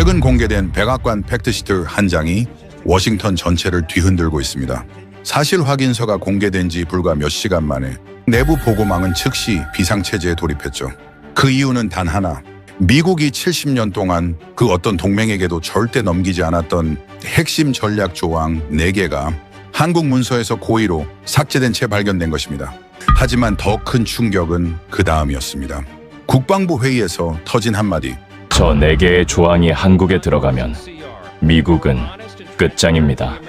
최근 공개된 백악관 팩트시트 한 장이 워싱턴 전체를 뒤흔들고 있습니다. 사실 확인서가 공개된 지 불과 몇 시간 만에 내부 보고망은 즉시 비상체제에 돌입했죠. 그 이유는 단 하나. 미국이 70년 동안 그 어떤 동맹에게도 절대 넘기지 않았던 핵심 전략 조항 4개가 한국 문서에서 고의로 삭제된 채 발견된 것입니다. 하지만 더 큰 충격은 그 다음이었습니다. 국방부 회의에서 터진 한마디. 저 4개의 조항이 한국에 들어가면 미국은 끝장입니다.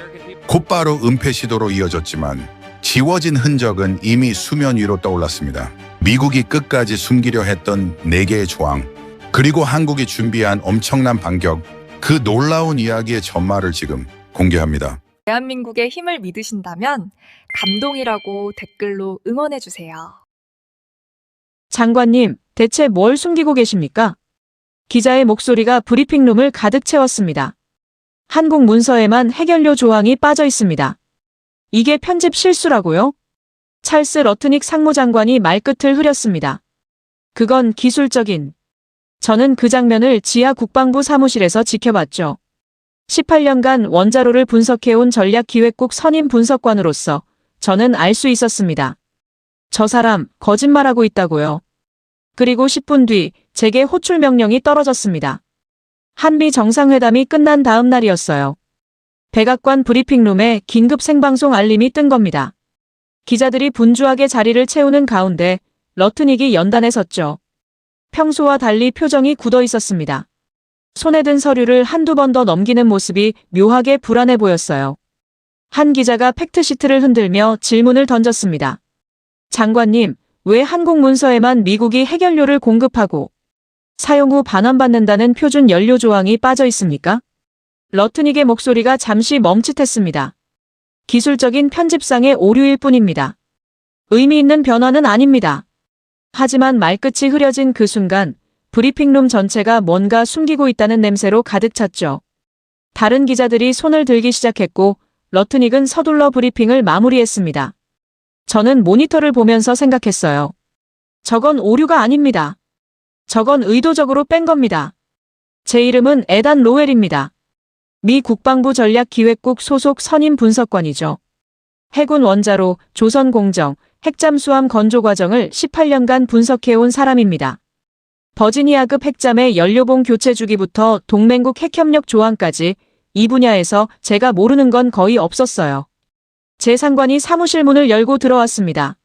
곧바로 은폐 시도로 이어졌지만 지워진 흔적은 이미 수면 위로 떠올랐습니다. 미국이 끝까지 숨기려 했던 4개의 조항, 그리고 한국이 준비한 엄청난 반격, 그 놀라운 이야기의 전말을 지금 공개합니다. 대한민국의 힘을 믿으신다면 감동이라고 댓글로 응원해주세요. 장관님, 대체 뭘 숨기고 계십니까? 기자의 목소리가 브리핑룸을 가득 채웠습니다. 한국 문서에만 해결료 조항이 빠져 있습니다. 이게 편집 실수라고요? 찰스 러트닉 상무장관이 말끝을 흐렸습니다. 그건 기술적인. 저는 그 장면을 지하 국방부 사무실에서 지켜봤죠. 18년간 원자로를 분석해온 전략기획국 선임 분석관으로서 저는 알 수 있었습니다. 저 사람 거짓말하고 있다고요. 그리고 10분 뒤 제게 호출 명령이 떨어졌습니다. 한미 정상회담이 끝난 다음 날이었어요. 백악관 브리핑룸에 긴급 생방송 알림이 뜬 겁니다. 기자들이 분주하게 자리를 채우는 가운데 러트닉이 연단에 섰죠. 평소와 달리 표정이 굳어 있었습니다. 손에 든 서류를 한두 번 더 넘기는 모습이 묘하게 불안해 보였어요. 한 기자가 팩트시트를 흔들며 질문을 던졌습니다. 장관님, 왜 한국 문서에만 미국이 해결료를 공급하고 사용 후 반환받는다는 표준 연료 조항이 빠져 있습니까? 러트닉의 목소리가 잠시 멈칫했습니다. 기술적인 편집상의 오류일 뿐입니다. 의미 있는 변화는 아닙니다. 하지만 말끝이 흐려진 그 순간 브리핑룸 전체가 뭔가 숨기고 있다는 냄새로 가득 찼죠. 다른 기자들이 손을 들기 시작했고 러트닉은 서둘러 브리핑을 마무리했습니다. 저는 모니터를 보면서 생각했어요. 저건 오류가 아닙니다. 저건 의도적으로 뺀 겁니다. 제 이름은 에단 로웰입니다. 미 국방부 전략기획국 소속 선임 분석관이죠. 해군 원자로, 조선공정, 핵잠수함 건조 과정을 18년간 분석해온 사람입니다. 버지니아급 핵잠의 연료봉 교체 주기부터 동맹국 핵협력 조항까지 이 분야에서 제가 모르는 건 거의 없었어요. 제 상관이 사무실 문을 열고 들어왔습니다.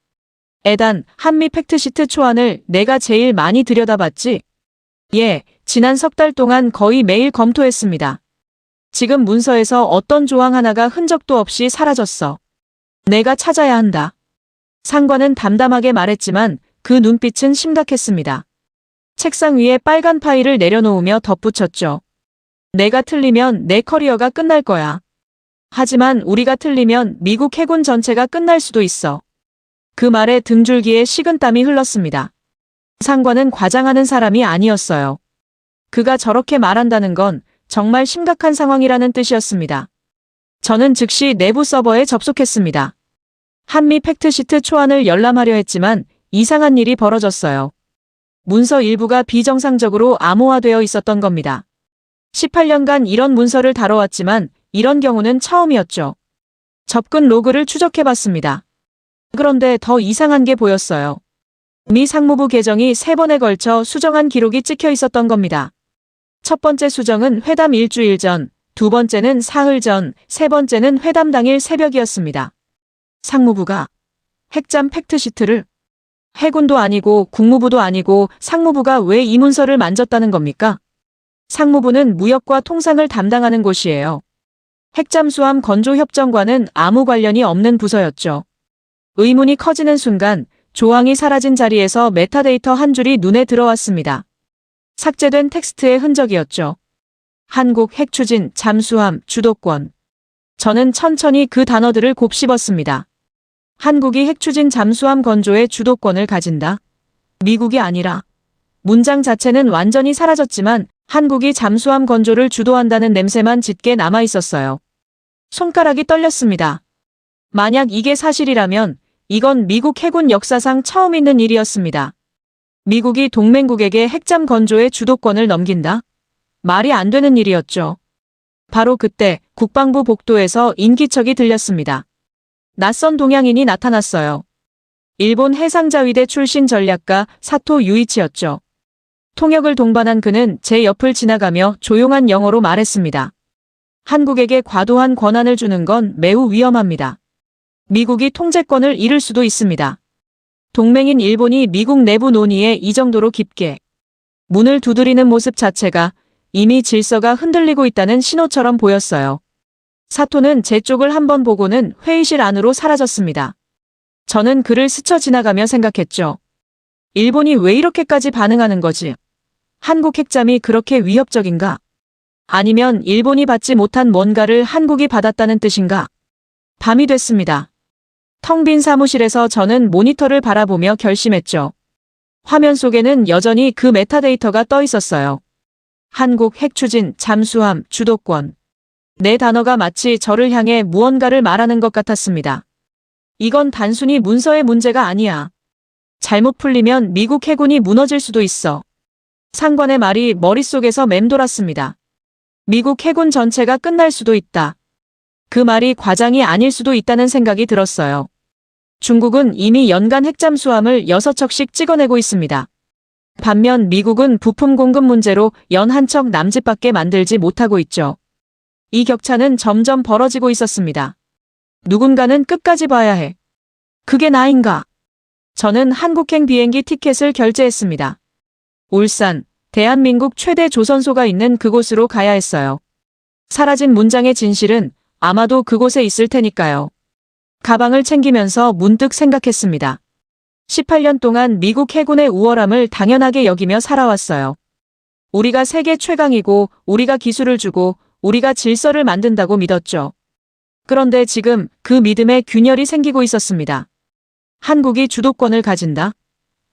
에단, 한미 팩트시트 초안을 내가 제일 많이 들여다봤지? 예, 지난 석 달 동안 거의 매일 검토했습니다. 지금 문서에서 어떤 조항 하나가 흔적도 없이 사라졌어. 내가 찾아야 한다. 상관은 담담하게 말했지만 그 눈빛은 심각했습니다. 책상 위에 빨간 파일을 내려놓으며 덧붙였죠. 내가 틀리면 내 커리어가 끝날 거야. 하지만 우리가 틀리면 미국 해군 전체가 끝날 수도 있어. 그 말에 등줄기에 식은땀이 흘렀습니다. 상관은 과장하는 사람이 아니었어요. 그가 저렇게 말한다는 건 정말 심각한 상황이라는 뜻이었습니다. 저는 즉시 내부 서버에 접속했습니다. 한미 팩트시트 초안을 열람하려 했지만 이상한 일이 벌어졌어요. 문서 일부가 비정상적으로 암호화되어 있었던 겁니다. 18년간 이런 문서를 다뤄왔지만 이런 경우는 처음이었죠. 접근 로그를 추적해봤습니다. 그런데 더 이상한 게 보였어요. 미 상무부 계정이 3번에 걸쳐 수정한 기록이 찍혀 있었던 겁니다. 첫 번째 수정은 회담 일주일 전, 두 번째는 사흘 전, 세 번째는 회담 당일 새벽이었습니다. 상무부가 핵잠 팩트시트를 해군도 아니고 국무부도 아니고 상무부가 왜 이 문서를 만졌다는 겁니까? 상무부는 무역과 통상을 담당하는 곳이에요. 핵잠수함 건조협정과는 아무 관련이 없는 부서였죠. 의문이 커지는 순간 조항이 사라진 자리에서 메타데이터 한 줄이 눈에 들어왔습니다. 삭제된 텍스트의 흔적이었죠. 한국 핵추진 잠수함 주도권. 저는 천천히 그 단어들을 곱씹었습니다. 한국이 핵추진 잠수함 건조의 주도권을 가진다. 미국이 아니라. 문장 자체는 완전히 사라졌지만 한국이 잠수함 건조를 주도한다는 냄새만 짙게 남아 있었어요. 손가락이 떨렸습니다. 만약 이게 사실이라면 이건 미국 해군 역사상 처음 있는 일이었습니다. 미국이 동맹국에게 핵잠 건조의 주도권을 넘긴다? 말이 안 되는 일이었죠. 바로 그때 국방부 복도에서 인기척이 들렸습니다. 낯선 동양인이 나타났어요. 일본 해상자위대 출신 전략가 사토 유이치였죠. 통역을 동반한 그는 제 옆을 지나가며 조용한 영어로 말했습니다. 한국에게 과도한 권한을 주는 건 매우 위험합니다. 미국이 통제권을 잃을 수도 있습니다. 동맹인 일본이 미국 내부 논의에 이 정도로 깊게 문을 두드리는 모습 자체가 이미 질서가 흔들리고 있다는 신호처럼 보였어요. 사토는 제 쪽을 한번 보고는 회의실 안으로 사라졌습니다. 저는 그를 스쳐 지나가며 생각했죠. 일본이 왜 이렇게까지 반응하는 거지? 한국 핵잠이 그렇게 위협적인가? 아니면 일본이 받지 못한 뭔가를 한국이 받았다는 뜻인가? 밤이 됐습니다. 텅 빈 사무실에서 저는 모니터를 바라보며 결심했죠. 화면 속에는 여전히 그 메타데이터가 떠 있었어요. 한국 핵추진, 잠수함, 주도권. 네 단어가 마치 저를 향해 무언가를 말하는 것 같았습니다. 이건 단순히 문서의 문제가 아니야. 잘못 풀리면 미국 해군이 무너질 수도 있어. 상관의 말이 머릿속에서 맴돌았습니다. 미국 해군 전체가 끝날 수도 있다. 그 말이 과장이 아닐 수도 있다는 생각이 들었어요. 중국은 이미 연간 핵잠수함을 6척씩 찍어내고 있습니다. 반면 미국은 부품 공급 문제로 연 한 척 남짓밖에 만들지 못하고 있죠. 이 격차는 점점 벌어지고 있었습니다. 누군가는 끝까지 봐야 해. 그게 나인가? 저는 한국행 비행기 티켓을 결제했습니다. 울산, 대한민국 최대 조선소가 있는 그곳으로 가야 했어요. 사라진 문장의 진실은 아마도 그곳에 있을 테니까요. 가방을 챙기면서 문득 생각했습니다. 18년 동안 미국 해군의 우월함을 당연하게 여기며 살아왔어요. 우리가 세계 최강이고 우리가 기술을 주고 우리가 질서를 만든다고 믿었죠. 그런데 지금 그 믿음에 균열이 생기고 있었습니다. 한국이 주도권을 가진다?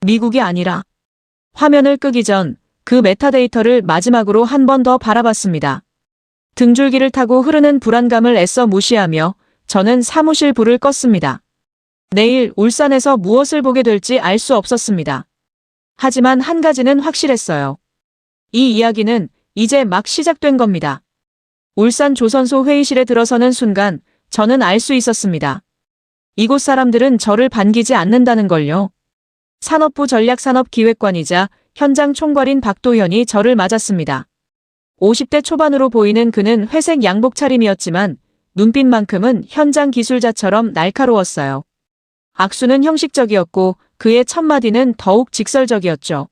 미국이 아니라. 화면을 끄기 전 그 메타데이터를 마지막으로 한 번 더 바라봤습니다. 등줄기를 타고 흐르는 불안감을 애써 무시하며 저는 사무실 불을 껐습니다. 내일 울산에서 무엇을 보게 될지 알 수 없었습니다. 하지만 한 가지는 확실했어요. 이 이야기는 이제 막 시작된 겁니다. 울산 조선소 회의실에 들어서는 순간 저는 알 수 있었습니다. 이곳 사람들은 저를 반기지 않는다는 걸요. 산업부 전략산업기획관이자 현장 총괄인 박도현이 저를 맞았습니다. 50대 초반으로 보이는 그는 회색 양복 차림이었지만 눈빛만큼은 현장 기술자처럼 날카로웠어요. 악수는 형식적이었고 그의 첫마디는 더욱 직설적이었죠.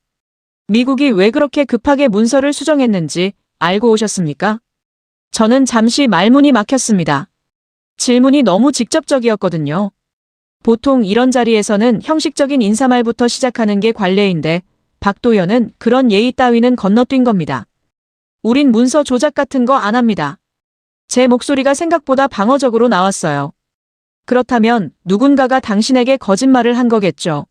미국이 왜 그렇게 급하게 문서를 수정했는지 알고 오셨습니까? 저는 잠시 말문이 막혔습니다. 질문이 너무 직접적이었거든요. 보통 이런 자리에서는 형식적인 인사말부터 시작하는 게 관례인데 박도현은 그런 예의 따위는 건너뛴 겁니다. 우린 문서 조작 같은 거 안 합니다. 제 목소리가 생각보다 방어적으로 나왔어요. 그렇다면 누군가가 당신에게 거짓말을 한 거겠죠.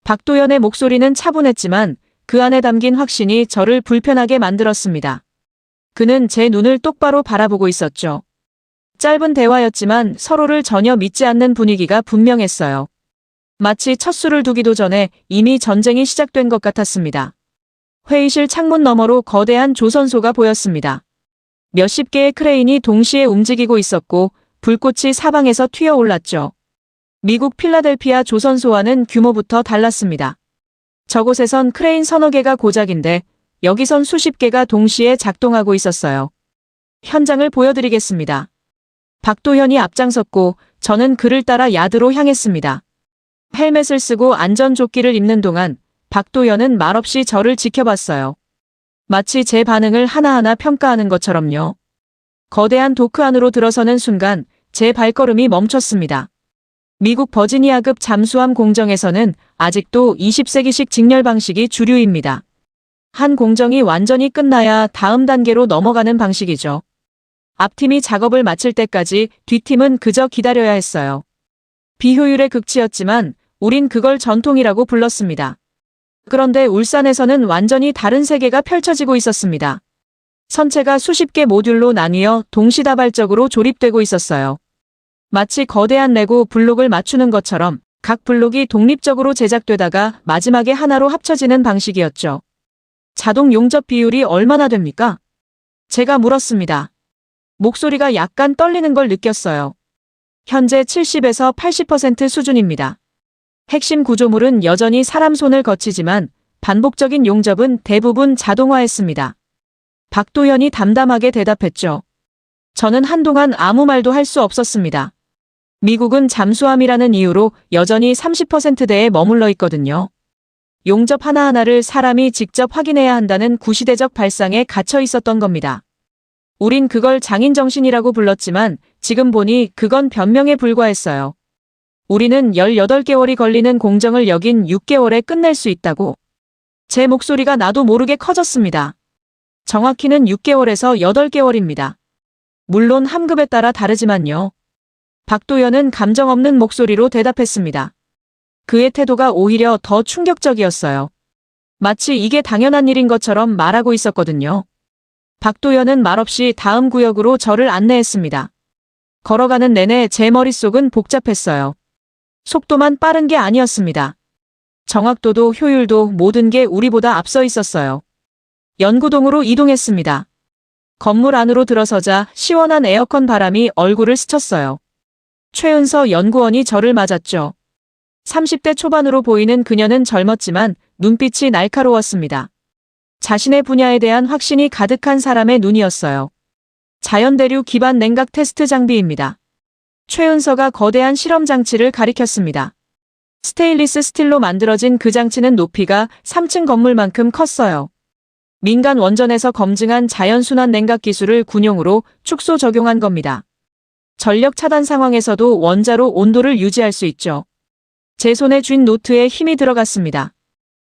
박도현의 목소리는 차분했지만 그 안에 담긴 확신이 저를 불편하게 만들었습니다. 그는 제 눈을 똑바로 바라보고 있었죠. 짧은 대화였지만 서로를 전혀 믿지 않는 분위기가 분명했어요. 마치 첫 수를 두기도 전에 이미 전쟁이 시작된 것 같았습니다. 회의실 창문 너머로 거대한 조선소가 보였습니다. 몇십 개의 크레인이 동시에 움직이고 있었고 불꽃이 사방에서 튀어올랐죠. 미국 필라델피아 조선소와는 규모부터 달랐습니다. 저곳에선 크레인 서너 개가 고작인데 여기선 수십 개가 동시에 작동하고 있었어요. 현장을 보여드리겠습니다. 박도현이 앞장섰고 저는 그를 따라 야드로 향했습니다. 헬멧을 쓰고 안전조끼를 입는 동안 박도현은 말없이 저를 지켜봤어요. 마치 제 반응을 하나하나 평가하는 것처럼요. 거대한 도크 안으로 들어서는 순간 제 발걸음이 멈췄습니다. 미국 버지니아급 잠수함 공정에서는 아직도 20세기식 직렬 방식이 주류입니다. 한 공정이 완전히 끝나야 다음 단계로 넘어가는 방식이죠. 앞팀이 작업을 마칠 때까지 뒷팀은 그저 기다려야 했어요. 비효율의 극치였지만 우린 그걸 전통이라고 불렀습니다. 그런데 울산에서는 완전히 다른 세계가 펼쳐지고 있었습니다. 선체가 수십 개 모듈로 나뉘어 동시다발적으로 조립되고 있었어요. 마치 거대한 레고 블록을 맞추는 것처럼 각 블록이 독립적으로 제작되다가 마지막에 하나로 합쳐지는 방식이었죠. 자동 용접 비율이 얼마나 됩니까? 제가 물었습니다. 목소리가 약간 떨리는 걸 느꼈어요. 현재 70에서 80% 수준입니다. 핵심 구조물은 여전히 사람 손을 거치지만 반복적인 용접은 대부분 자동화했습니다. 박도현이 담담하게 대답했죠. 저는 한동안 아무 말도 할 수 없었습니다. 미국은 잠수함이라는 이유로 여전히 30%대에 머물러 있거든요. 용접 하나하나를 사람이 직접 확인해야 한다는 구시대적 발상에 갇혀 있었던 겁니다. 우린 그걸 장인정신이라고 불렀지만 지금 보니 그건 변명에 불과했어요. 우리는 18개월이 걸리는 공정을 여긴 6개월에 끝낼 수 있다고. 제 목소리가 나도 모르게 커졌습니다. 정확히는 6개월에서 8개월입니다. 물론 함급에 따라 다르지만요. 박도연은 감정 없는 목소리로 대답했습니다. 그의 태도가 오히려 더 충격적이었어요. 마치 이게 당연한 일인 것처럼 말하고 있었거든요. 박도연은 말없이 다음 구역으로 저를 안내했습니다. 걸어가는 내내 제 머릿속은 복잡했어요. 속도만 빠른 게 아니었습니다. 정확도도 효율도 모든 게 우리보다 앞서 있었어요. 연구동으로 이동했습니다. 건물 안으로 들어서자 시원한 에어컨 바람이 얼굴을 스쳤어요. 최은서 연구원이 저를 맞았죠. 30대 초반으로 보이는 그녀는 젊었지만 눈빛이 날카로웠습니다. 자신의 분야에 대한 확신이 가득한 사람의 눈이었어요. 자연대류 기반 냉각 테스트 장비입니다. 최은서가 거대한 실험 장치를 가리켰습니다. 스테인리스 스틸로 만들어진 그 장치는 높이가 3층 건물만큼 컸어요. 민간 원전에서 검증한 자연순환 냉각 기술을 군용으로 축소 적용한 겁니다. 전력 차단 상황에서도 원자로 온도를 유지할 수 있죠. 제 손에 쥔 노트에 힘이 들어갔습니다.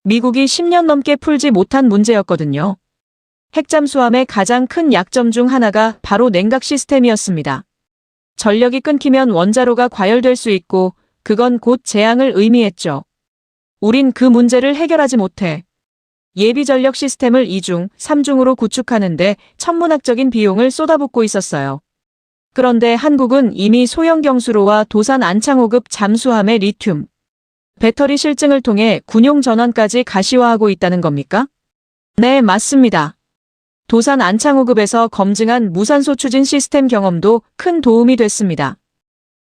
미국이 10년 넘게 풀지 못한 문제였거든요. 핵잠수함의 가장 큰 약점 중 하나가 바로 냉각 시스템이었습니다. 전력이 끊기면 원자로가 과열될 수 있고 그건 곧 재앙을 의미했죠. 우린 그 문제를 해결하지 못해 예비 전력 시스템을 2중, 3중으로 구축하는데 천문학적인 비용을 쏟아붓고 있었어요. 그런데 한국은 이미 소형 경수로와 도산 안창호급 잠수함의 리튬, 배터리 실증을 통해 군용 전환까지 가시화하고 있다는 겁니까? 네, 맞습니다. 도산 안창호급에서 검증한 무산소 추진 시스템 경험도 큰 도움이 됐습니다.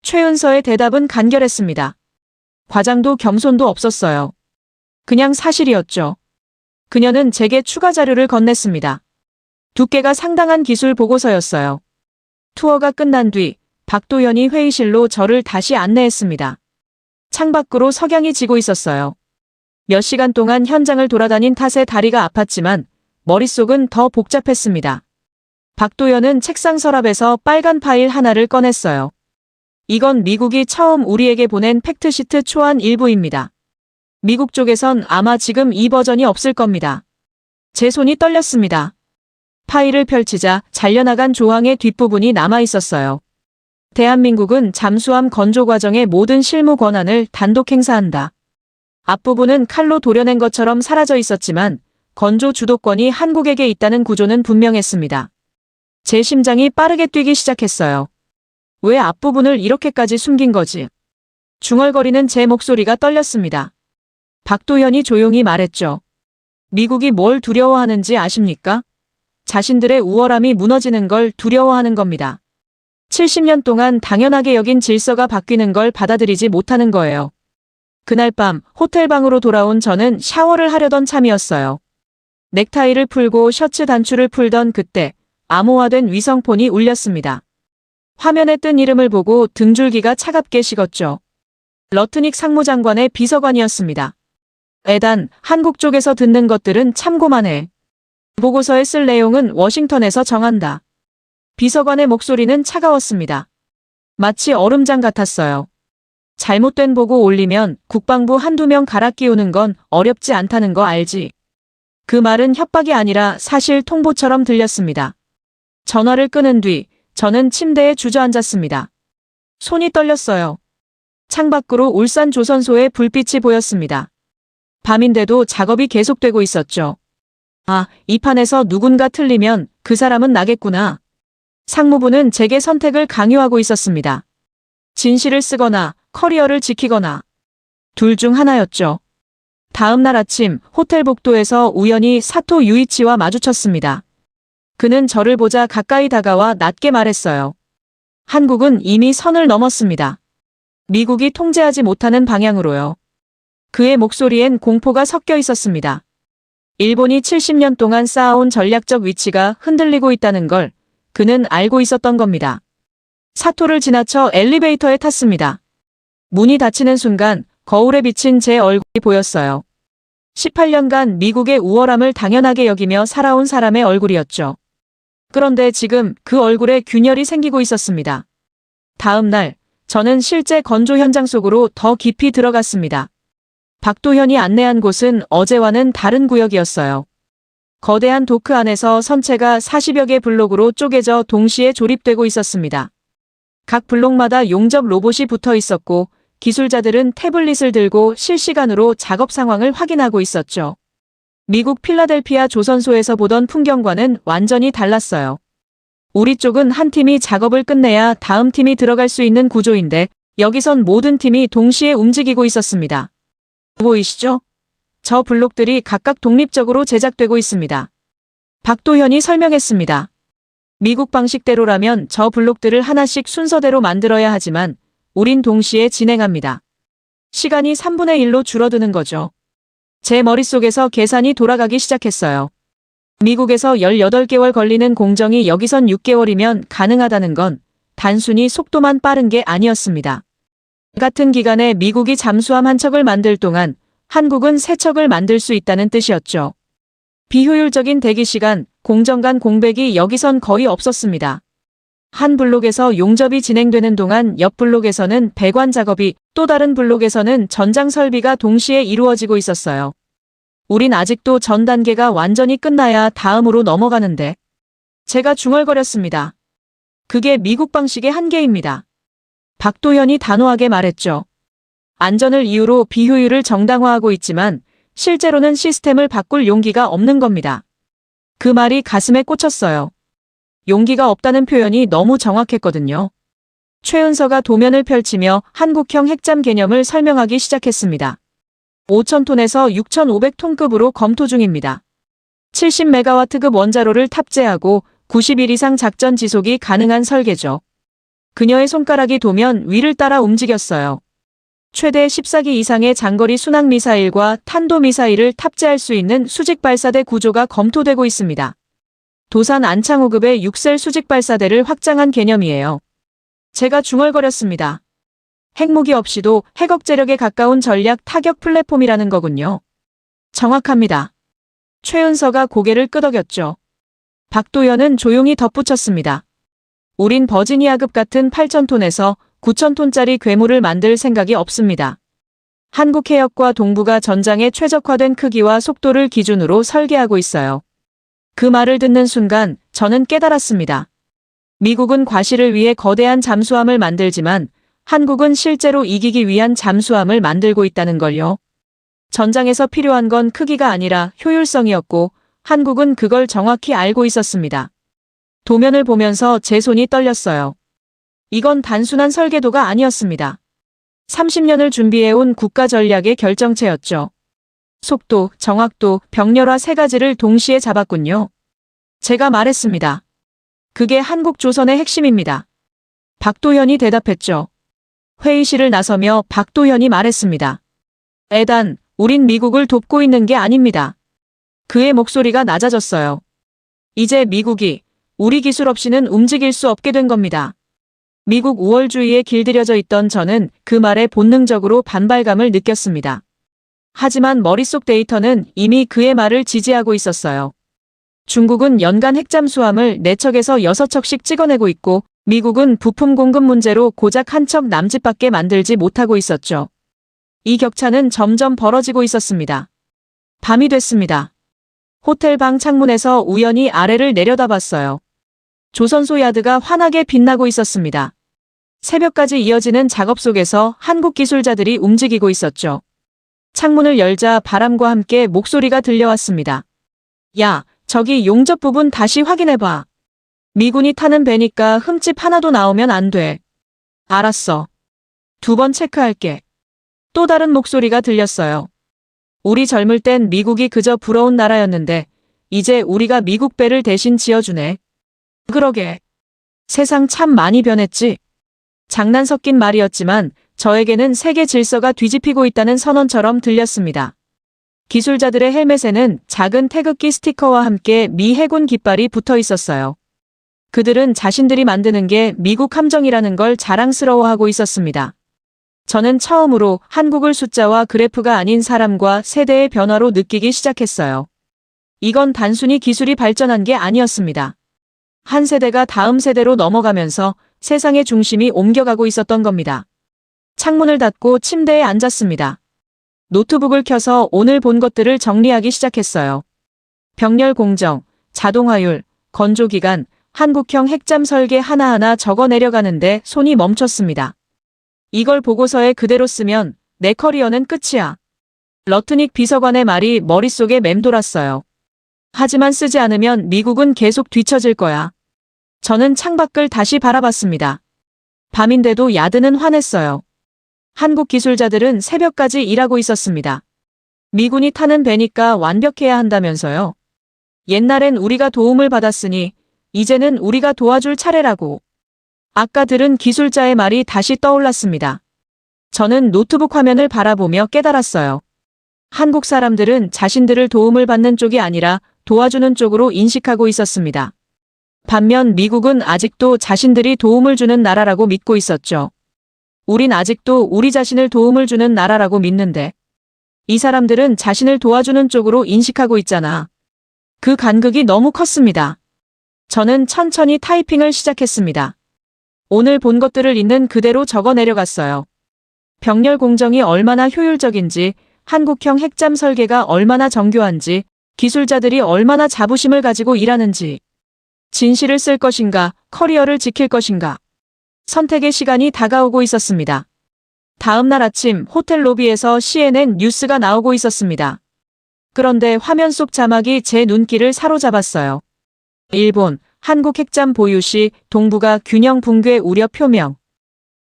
최은서의 대답은 간결했습니다. 과장도 겸손도 없었어요. 그냥 사실이었죠. 그녀는 제게 추가 자료를 건넸습니다. 두께가 상당한 기술 보고서였어요. 투어가 끝난 뒤 박도연이 회의실로 저를 다시 안내했습니다. 창밖으로 석양이 지고 있었어요. 몇 시간 동안 현장을 돌아다닌 탓에 다리가 아팠지만 머릿속은 더 복잡했습니다. 박도연은 책상 서랍에서 빨간 파일 하나를 꺼냈어요. 이건 미국이 처음 우리에게 보낸 팩트시트 초안 일부입니다. 미국 쪽에선 아마 지금 이 버전이 없을 겁니다. 제 손이 떨렸습니다. 파일을 펼치자 잘려나간 조항의 뒷부분이 남아 있었어요. 대한민국은 잠수함 건조 과정의 모든 실무 권한을 단독 행사한다. 앞부분은 칼로 도려낸 것처럼 사라져 있었지만 건조 주도권이 한국에게 있다는 구조는 분명했습니다. 제 심장이 빠르게 뛰기 시작했어요. 왜 앞부분을 이렇게까지 숨긴 거지? 중얼거리는 제 목소리가 떨렸습니다. 박도현이 조용히 말했죠. 미국이 뭘 두려워하는지 아십니까? 자신들의 우월함이 무너지는 걸 두려워하는 겁니다. 70년 동안 당연하게 여긴 질서가 바뀌는 걸 받아들이지 못하는 거예요. 그날 밤 호텔 방으로 돌아온 저는 샤워를 하려던 참이었어요. 넥타이를 풀고 셔츠 단추를 풀던 그때 암호화된 위성폰이 울렸습니다. 화면에 뜬 이름을 보고 등줄기가 차갑게 식었죠. 러트닉 상무장관의 비서관이었습니다. 애단, 한국 쪽에서 듣는 것들은 참고만 해. 보고서에 쓸 내용은 워싱턴에서 정한다. 비서관의 목소리는 차가웠습니다. 마치 얼음장 같았어요. 잘못된 보고 올리면 국방부 한두 명 갈아 끼우는 건 어렵지 않다는 거 알지? 그 말은 협박이 아니라 사실 통보처럼 들렸습니다. 전화를 끊은 뒤 저는 침대에 주저앉았습니다. 손이 떨렸어요. 창밖으로 울산 조선소의 불빛이 보였습니다. 밤인데도 작업이 계속되고 있었죠. 아, 이 판에서 누군가 틀리면 그 사람은 나겠구나. 상무부는 제게 선택을 강요하고 있었습니다. 진실을 쓰거나 커리어를 지키거나 둘 중 하나였죠. 다음 날 아침 호텔 복도에서 우연히 사토 유이치와 마주쳤습니다. 그는 저를 보자 가까이 다가와 낮게 말했어요. 한국은 이미 선을 넘었습니다. 미국이 통제하지 못하는 방향으로요. 그의 목소리엔 공포가 섞여 있었습니다. 일본이 70년 동안 쌓아온 전략적 위치가 흔들리고 있다는 걸 그는 알고 있었던 겁니다. 사토를 지나쳐 엘리베이터에 탔습니다. 문이 닫히는 순간 거울에 비친 제 얼굴이 보였어요. 18년간 미국의 우월함을 당연하게 여기며 살아온 사람의 얼굴이었죠. 그런데 지금 그 얼굴에 균열이 생기고 있었습니다. 다음 날, 저는 실제 건조 현장 속으로 더 깊이 들어갔습니다. 박도현이 안내한 곳은 어제와는 다른 구역이었어요. 거대한 도크 안에서 선체가 40여 개 블록으로 쪼개져 동시에 조립되고 있었습니다. 각 블록마다 용접 로봇이 붙어 있었고 기술자들은 태블릿을 들고 실시간으로 작업 상황을 확인하고 있었죠. 미국 필라델피아 조선소에서 보던 풍경과는 완전히 달랐어요. 우리 쪽은 한 팀이 작업을 끝내야 다음 팀이 들어갈 수 있는 구조인데 여기선 모든 팀이 동시에 움직이고 있었습니다. 보이시죠? 저 블록들이 각각 독립적으로 제작되고 있습니다. 박도현이 설명했습니다. 미국 방식대로라면 저 블록들을 하나씩 순서대로 만들어야 하지만 우린 동시에 진행합니다. 시간이 3분의 1로 줄어드는 거죠. 제 머릿속에서 계산이 돌아가기 시작했어요. 미국에서 18개월 걸리는 공정이 여기선 6개월이면 가능하다는 건 단순히 속도만 빠른 게 아니었습니다. 같은 기간에 미국이 잠수함 한 척을 만들 동안 한국은 세 척을 만들 수 있다는 뜻이었죠. 비효율적인 대기 시간, 공정 간 공백이 여기선 거의 없었습니다. 한 블록에서 용접이 진행되는 동안 옆 블록에서는 배관 작업이, 또 다른 블록에서는 전장 설비가 동시에 이루어지고 있었어요. 우린 아직도 전 단계가 완전히 끝나야 다음으로 넘어가는데. 제가 중얼거렸습니다. 그게 미국 방식의 한계입니다. 박도현이 단호하게 말했죠. 안전을 이유로 비효율을 정당화하고 있지만 실제로는 시스템을 바꿀 용기가 없는 겁니다. 그 말이 가슴에 꽂혔어요. 용기가 없다는 표현이 너무 정확했거든요. 최은서가 도면을 펼치며 한국형 핵잠 개념을 설명하기 시작했습니다. 5,000톤에서 6,500톤급으로 검토 중입니다. 70메가와트급 원자로를 탑재하고 90일 이상 작전 지속이 가능한 설계죠. 그녀의 손가락이 도면 위를 따라 움직였어요. 최대 14기 이상의 장거리 순항미사일과 탄도미사일을 탑재할 수 있는 수직발사대 구조가 검토되고 있습니다. 도산 안창호급의 6셀 수직발사대를 확장한 개념이에요. 제가 중얼거렸습니다. 핵무기 없이도 핵억제력에 가까운 전략 타격 플랫폼이라는 거군요. 정확합니다. 최은서가 고개를 끄덕였죠. 박도현은 조용히 덧붙였습니다. 우린 버지니아급 같은 8,000톤에서 9,000톤짜리 괴물을 만들 생각이 없습니다. 한국 해역과 동부가 전장에 최적화된 크기와 속도를 기준으로 설계하고 있어요. 그 말을 듣는 순간 저는 깨달았습니다. 미국은 과시를 위해 거대한 잠수함을 만들지만 한국은 실제로 이기기 위한 잠수함을 만들고 있다는 걸요. 전장에서 필요한 건 크기가 아니라 효율성이었고 한국은 그걸 정확히 알고 있었습니다. 도면을 보면서 제 손이 떨렸어요. 이건 단순한 설계도가 아니었습니다. 30년을 준비해온 국가 전략의 결정체였죠. 속도, 정확도, 병렬화 세 가지를 동시에 잡았군요. 제가 말했습니다. 그게 한국 조선의 핵심입니다. 박도현이 대답했죠. 회의실을 나서며 박도현이 말했습니다. 에단, 우린 미국을 돕고 있는 게 아닙니다. 그의 목소리가 낮아졌어요. 이제 미국이 우리 기술 없이는 움직일 수 없게 된 겁니다. 미국 우월주의에 길들여져 있던 저는 그 말에 본능적으로 반발감을 느꼈습니다. 하지만 머릿속 데이터는 이미 그의 말을 지지하고 있었어요. 중국은 연간 핵잠수함을 4척에서 6척씩 찍어내고 있고 미국은 부품 공급 문제로 고작 한 척 남짓밖에 만들지 못하고 있었죠. 이 격차는 점점 벌어지고 있었습니다. 밤이 됐습니다. 호텔 방 창문에서 우연히 아래를 내려다봤어요. 조선소 야드가 환하게 빛나고 있었습니다. 새벽까지 이어지는 작업 속에서 한국 기술자들이 움직이고 있었죠. 창문을 열자 바람과 함께 목소리가 들려왔습니다. 야, 저기 용접 부분 다시 확인해봐. 미군이 타는 배니까 흠집 하나도 나오면 안 돼. 알았어. 2번 체크할게. 또 다른 목소리가 들렸어요. 우리 젊을 땐 미국이 그저 부러운 나라였는데 이제 우리가 미국 배를 대신 지어주네. 그러게. 세상 참 많이 변했지. 장난 섞인 말이었지만 저에게는 세계 질서가 뒤집히고 있다는 선언처럼 들렸습니다. 기술자들의 헬멧에는 작은 태극기 스티커와 함께 미 해군 깃발이 붙어 있었어요. 그들은 자신들이 만드는 게 미국 함정이라는 걸 자랑스러워하고 있었습니다. 저는 처음으로 한국을 숫자와 그래프가 아닌 사람과 세대의 변화로 느끼기 시작했어요. 이건 단순히 기술이 발전한 게 아니었습니다. 한 세대가 다음 세대로 넘어가면서 세상의 중심이 옮겨가고 있었던 겁니다. 창문을 닫고 침대에 앉았습니다. 노트북을 켜서 오늘 본 것들을 정리하기 시작했어요. 병렬 공정, 자동화율, 건조기간, 한국형 핵잠 설계 하나하나 적어 내려가는데 손이 멈췄습니다. 이걸 보고서에 그대로 쓰면 내 커리어는 끝이야. 러트닉 비서관의 말이 머릿속에 맴돌았어요. 하지만 쓰지 않으면 미국은 계속 뒤처질 거야. 저는 창밖을 다시 바라봤습니다. 밤인데도 야드는 환했어요. 한국 기술자들은 새벽까지 일하고 있었습니다. 미군이 타는 배니까 완벽해야 한다면서요. 옛날엔 우리가 도움을 받았으니 이제는 우리가 도와줄 차례라고. 아까 들은 기술자의 말이 다시 떠올랐습니다. 저는 노트북 화면을 바라보며 깨달았어요. 한국 사람들은 자신들을 도움을 받는 쪽이 아니라 도와주는 쪽으로 인식하고 있었습니다. 반면 미국은 아직도 자신들이 도움을 주는 나라라고 믿고 있었죠. 우린 아직도 우리 자신을 도움을 주는 나라라고 믿는데 이 사람들은 자신을 도와주는 쪽으로 인식하고 있잖아. 그 간극이 너무 컸습니다. 저는 천천히 타이핑을 시작했습니다. 오늘 본 것들을 있는 그대로 적어 내려갔어요. 병렬 공정이 얼마나 효율적인지, 한국형 핵잠 설계가 얼마나 정교한지, 기술자들이 얼마나 자부심을 가지고 일하는지, 진실을 쓸 것인가, 커리어를 지킬 것인가. 선택의 시간이 다가오고 있었습니다. 다음 날 아침 호텔 로비에서 CNN 뉴스가 나오고 있었습니다. 그런데 화면 속 자막이 제 눈길을 사로잡았어요. 일본, 한국 핵잠 보유 시 동북아 균형 붕괴 우려 표명.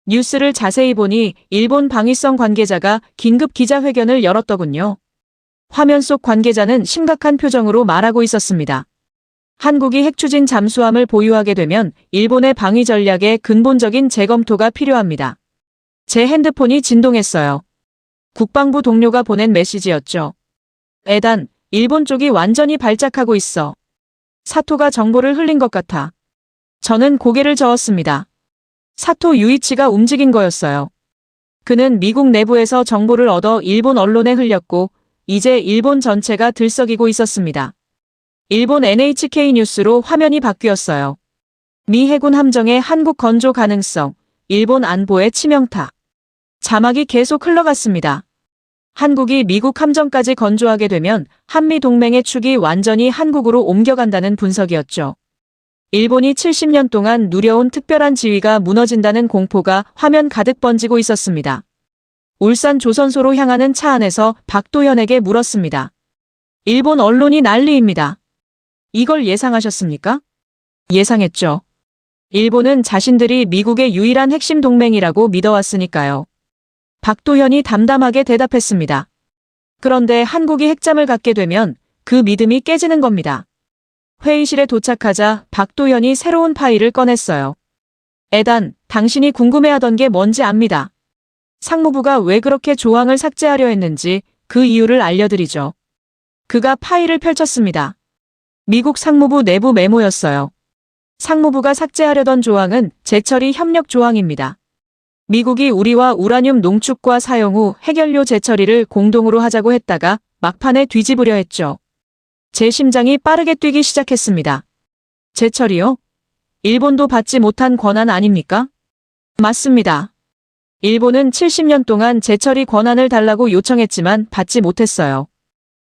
뉴스를 자세히 보니 일본 방위성 관계자가 긴급 기자회견을 열었더군요. 화면 속 관계자는 심각한 표정으로 말하고 있었습니다. 한국이 핵추진 잠수함을 보유하게 되면 일본의 방위 전략에 근본적인 재검토가 필요합니다. 제 핸드폰이 진동했어요. 국방부 동료가 보낸 메시지였죠. 에단, 일본 쪽이 완전히 발작하고 있어. 사토가 정보를 흘린 것 같아. 저는 고개를 저었습니다. 사토 유이치가 움직인 거였어요. 그는 미국 내부에서 정보를 얻어 일본 언론에 흘렸고 이제 일본 전체가 들썩이고 있었습니다. 일본 NHK 뉴스로 화면이 바뀌었어요. 미 해군 함정의 한국 건조 가능성, 일본 안보의 치명타. 자막이 계속 흘러갔습니다. 한국이 미국 함정까지 건조하게 되면 한미 동맹의 축이 완전히 한국으로 옮겨간다는 분석이었죠. 일본이 70년 동안 누려온 특별한 지위가 무너진다는 공포가 화면 가득 번지고 있었습니다. 울산 조선소로 향하는 차 안에서 박도현에게 물었습니다. 일본 언론이 난리입니다. 이걸 예상하셨습니까? 예상했죠. 일본은 자신들이 미국의 유일한 핵심 동맹이라고 믿어왔으니까요. 박도현이 담담하게 대답했습니다. 그런데 한국이 핵잠을 갖게 되면 그 믿음이 깨지는 겁니다. 회의실에 도착하자 박도현이 새로운 파일을 꺼냈어요. 에단, 당신이 궁금해하던 게 뭔지 압니다. 상무부가 왜 그렇게 조항을 삭제하려 했는지 그 이유를 알려드리죠. 그가 파일을 펼쳤습니다. 미국 상무부 내부 메모였어요. 상무부가 삭제하려던 조항은 재처리 협력 조항입니다. 미국이 우리와 우라늄 농축과 사용 후 핵연료 재처리를 공동으로 하자고 했다가 막판에 뒤집으려 했죠. 제 심장이 빠르게 뛰기 시작했습니다. 재처리요? 일본도 받지 못한 권한 아닙니까? 맞습니다. 일본은 70년 동안 재처리 권한을 달라고 요청했지만 받지 못했어요.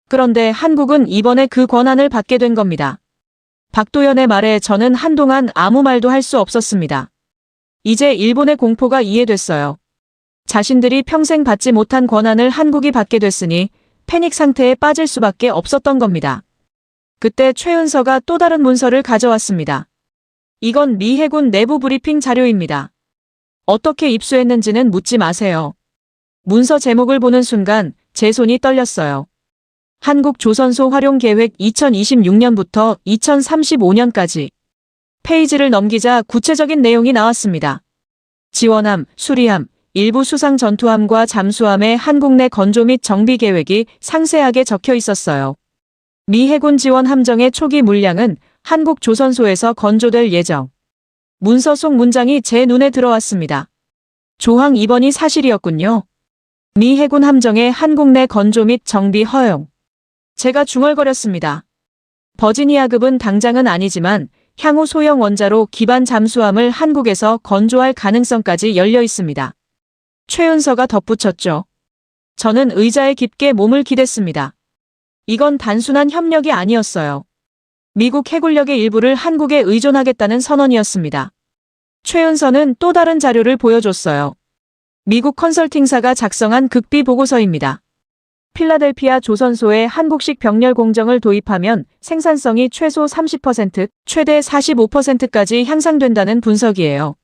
그런데 한국은 이번에 그 권한을 받게 된 겁니다. 박도현의 말에 저는 한동안 아무 말도 할 수 없었습니다. 이제 일본의 공포가 이해됐어요. 자신들이 평생 받지 못한 권한을 한국이 받게 됐으니 패닉 상태에 빠질 수밖에 없었던 겁니다. 그때 최은서가 또 다른 문서를 가져왔습니다. 이건 미 해군 내부 브리핑 자료입니다. 어떻게 입수했는지는 묻지 마세요. 문서 제목을 보는 순간 제 손이 떨렸어요. 한국 조선소 활용 계획 2026년부터 2035년까지. 페이지를 넘기자 구체적인 내용이 나왔습니다. 지원함, 수리함, 일부 수상 전투함과 잠수함의 한국 내 건조 및 정비 계획이 상세하게 적혀 있었어요. 미 해군 지원 함정의 초기 물량은 한국 조선소에서 건조될 예정. 문서 속 문장이 제 눈에 들어왔습니다. 조항 2번이 사실이었군요. 미 해군 함정의 한국 내 건조 및 정비 허용. 제가 중얼거렸습니다. 버지니아급은 당장은 아니지만 향후 소형 원자로 기반 잠수함을 한국에서 건조할 가능성까지 열려 있습니다. 최은서가 덧붙였죠. 저는 의자에 깊게 몸을 기댔습니다. 이건 단순한 협력이 아니었어요. 미국 해군력의 일부를 한국에 의존하겠다는 선언이었습니다. 최은서는 또 다른 자료를 보여줬어요. 미국 컨설팅사가 작성한 극비 보고서입니다. 필라델피아 조선소에 한국식 병렬 공정을 도입하면 생산성이 최소 30%, 최대 45%까지 향상된다는 분석이에요.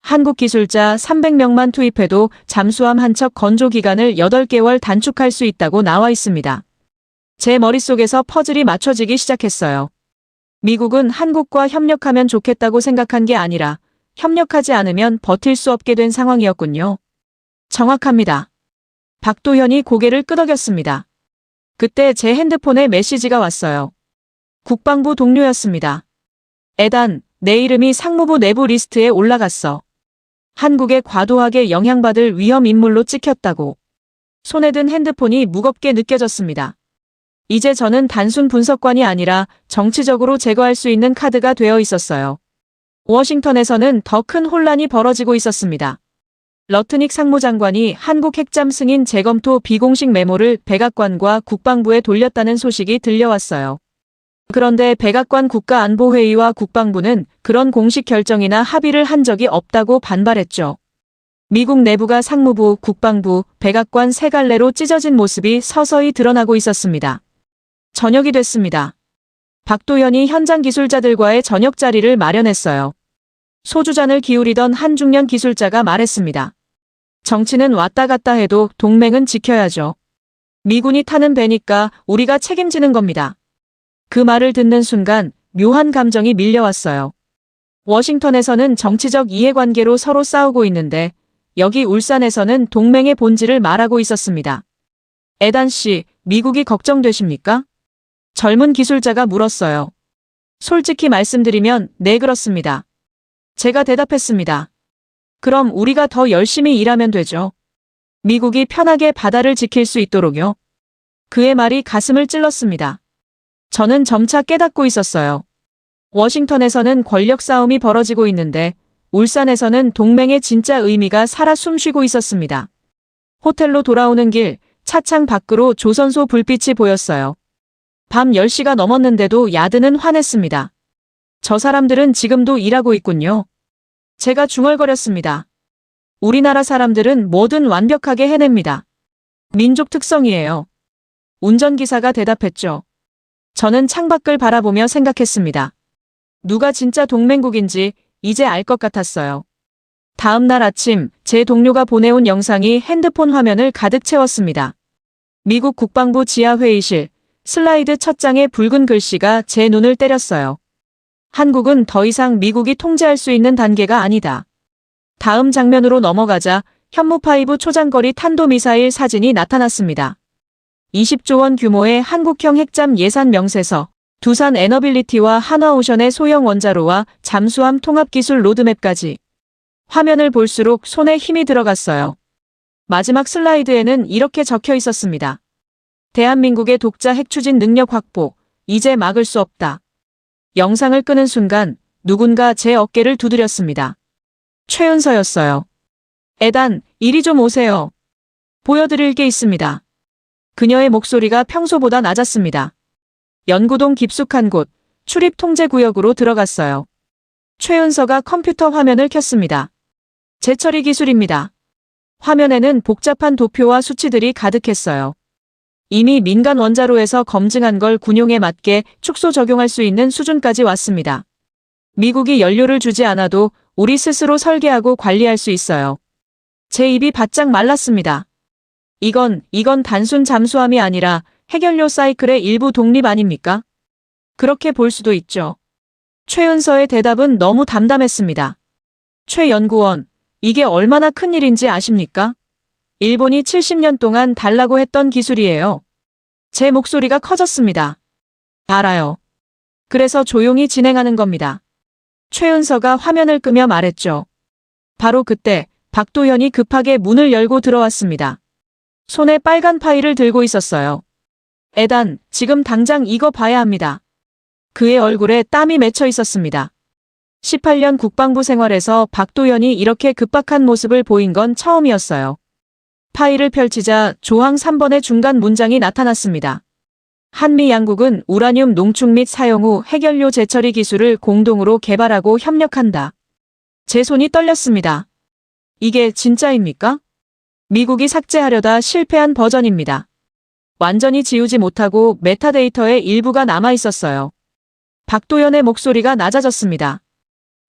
한국 기술자 300명만 투입해도 잠수함 한 척 건조 기간을 8개월 단축할 수 있다고 나와 있습니다. 제 머릿속에서 퍼즐이 맞춰지기 시작했어요. 미국은 한국과 협력하면 좋겠다고 생각한 게 아니라 협력하지 않으면 버틸 수 없게 된 상황이었군요. 정확합니다. 박도현이 고개를 끄덕였습니다. 그때 제 핸드폰에 메시지가 왔어요. 국방부 동료였습니다. 에단, 내 이름이 상무부 내부 리스트에 올라갔어. 한국에 과도하게 영향받을 위험 인물로 찍혔다고. 손에 든 핸드폰이 무겁게 느껴졌습니다. 이제 저는 단순 분석관이 아니라 정치적으로 제거할 수 있는 카드가 되어 있었어요. 워싱턴에서는 더 큰 혼란이 벌어지고 있었습니다. 러트닉 상무장관이 한국 핵잠 승인 재검토 비공식 메모를 백악관과 국방부에 돌렸다는 소식이 들려왔어요. 그런데 백악관 국가안보회의와 국방부는 그런 공식 결정이나 합의를 한 적이 없다고 반발했죠. 미국 내부가 상무부, 국방부, 백악관 세 갈래로 찢어진 모습이 서서히 드러나고 있었습니다. 저녁이 됐습니다. 박도현이 현장 기술자들과의 저녁 자리를 마련했어요. 소주잔을 기울이던 한 중년 기술자가 말했습니다. 정치는 왔다 갔다 해도 동맹은 지켜야죠. 미군이 타는 배니까 우리가 책임지는 겁니다. 그 말을 듣는 순간 묘한 감정이 밀려왔어요. 워싱턴에서는 정치적 이해관계로 서로 싸우고 있는데 여기 울산에서는 동맹의 본질을 말하고 있었습니다. 에단 씨, 미국이 걱정되십니까? 젊은 기술자가 물었어요. 솔직히 말씀드리면 네, 그렇습니다. 제가 대답했습니다. 그럼 우리가 더 열심히 일하면 되죠. 미국이 편하게 바다를 지킬 수 있도록요. 그의 말이 가슴을 찔렀습니다. 저는 점차 깨닫고 있었어요. 워싱턴에서는 권력 싸움이 벌어지고 있는데 울산에서는 동맹의 진짜 의미가 살아 숨쉬고 있었습니다. 호텔로 돌아오는 길, 차창 밖으로 조선소 불빛이 보였어요. 밤 10시가 넘었는데도 야드는 환했습니다. 저 사람들은 지금도 일하고 있군요. 제가 중얼거렸습니다. 우리나라 사람들은 뭐든 완벽하게 해냅니다. 민족 특성이에요. 운전기사가 대답했죠. 저는 창밖을 바라보며 생각했습니다. 누가 진짜 동맹국인지 이제 알 것 같았어요. 다음 날 아침 제 동료가 보내온 영상이 핸드폰 화면을 가득 채웠습니다. 미국 국방부 지하회의실, 슬라이드 첫 장의 붉은 글씨가 제 눈을 때렸어요. 한국은 더 이상 미국이 통제할 수 있는 단계가 아니다. 다음 장면으로 넘어가자 현무5 초장거리 탄도미사일 사진이 나타났습니다. 20조 원 규모의 한국형 핵잠 예산 명세서, 두산 에너빌리티와 한화오션의 소형 원자로와 잠수함 통합기술 로드맵까지. 화면을 볼수록 손에 힘이 들어갔어요. 마지막 슬라이드에는 이렇게 적혀 있었습니다. 대한민국의 독자 핵 추진 능력 확보, 이제 막을 수 없다. 영상을 끄는 순간 누군가 제 어깨를 두드렸습니다. 최은서였어요. 에단, 이리 좀 오세요. 보여드릴 게 있습니다. 그녀의 목소리가 평소보다 낮았습니다. 연구동 깊숙한 곳, 출입 통제 구역으로 들어갔어요. 최은서가 컴퓨터 화면을 켰습니다. 재처리 기술입니다. 화면에는 복잡한 도표와 수치들이 가득했어요. 이미 민간 원자로에서 검증한 걸 군용에 맞게 축소 적용할 수 있는 수준까지 왔습니다. 미국이 연료를 주지 않아도 우리 스스로 설계하고 관리할 수 있어요. 제 입이 바짝 말랐습니다. 이건 단순 잠수함이 아니라 해결료 사이클의 일부 독립 아닙니까? 그렇게 볼 수도 있죠. 최은서의 대답은 너무 담담했습니다. 최 연구원, 이게 얼마나 큰 일인지 아십니까? 일본이 70년 동안 달라고 했던 기술이에요. 제 목소리가 커졌습니다. 알아요. 그래서 조용히 진행하는 겁니다. 최은서가 화면을 끄며 말했죠. 바로 그때 박도현이 급하게 문을 열고 들어왔습니다. 손에 빨간 파일을 들고 있었어요. 에단, 지금 당장 이거 봐야 합니다. 그의 얼굴에 땀이 맺혀 있었습니다. 18년 국방부 생활에서 박도현이 이렇게 급박한 모습을 보인 건 처음이었어요. 파일을 펼치자 조항 3번의 중간 문장이 나타났습니다. 한미 양국은 우라늄 농축 및 사용 후 해결료 재처리 기술을 공동으로 개발하고 협력한다. 제 손이 떨렸습니다. 이게 진짜입니까? 미국이 삭제하려다 실패한 버전입니다. 완전히 지우지 못하고 메타데이터의 일부가 남아 있었어요. 박도현의 목소리가 낮아졌습니다.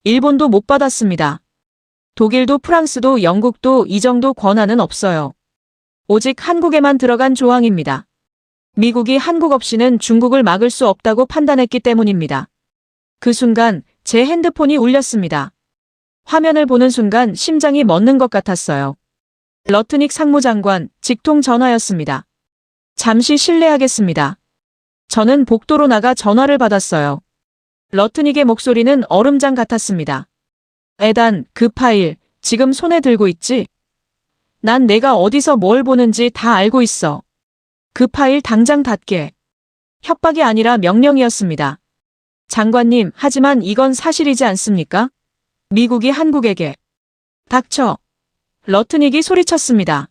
일본도 못 받았습니다. 독일도 프랑스도 영국도 이 정도 권한은 없어요. 오직 한국에만 들어간 조항입니다. 미국이 한국 없이는 중국을 막을 수 없다고 판단했기 때문입니다. 그 순간 제 핸드폰이 울렸습니다. 화면을 보는 순간 심장이 멎는 것 같았어요. 러트닉 상무장관 직통 전화였습니다. 잠시 실례하겠습니다. 저는 복도로 나가 전화를 받았어요. 러트닉의 목소리는 얼음장 같았습니다. 에단, 그 파일 지금 손에 들고 있지? 난 내가 어디서 뭘 보는지 다 알고 있어. 그 파일 당장 닫게. 협박이 아니라 명령이었습니다. 장관님, 하지만 이건 사실이지 않습니까? 미국이 한국에게. 닥쳐. 러트닉이 소리쳤습니다.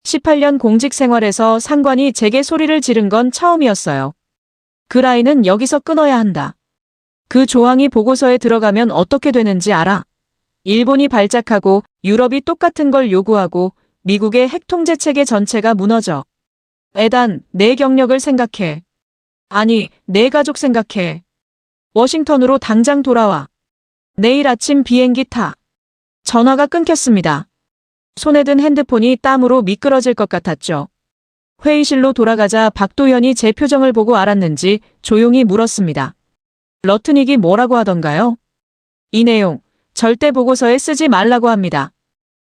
18년 공직 생활에서 상관이 제게 소리를 지른 건 처음이었어요. 그 라인은 여기서 끊어야 한다. 그 조항이 보고서에 들어가면 어떻게 되는지 알아? 일본이 발작하고 유럽이 똑같은 걸 요구하고 미국의 핵통제 체계 전체가 무너져. 에단, 내 경력을 생각해. 아니, 내 가족 생각해. 워싱턴으로 당장 돌아와. 내일 아침 비행기 타. 전화가 끊겼습니다. 손에 든 핸드폰이 땀으로 미끄러질 것 같았죠. 회의실로 돌아가자 박도현이 제 표정을 보고 알았는지 조용히 물었습니다. 러트닉이 뭐라고 하던가요? 이 내용 절대 보고서에 쓰지 말라고 합니다.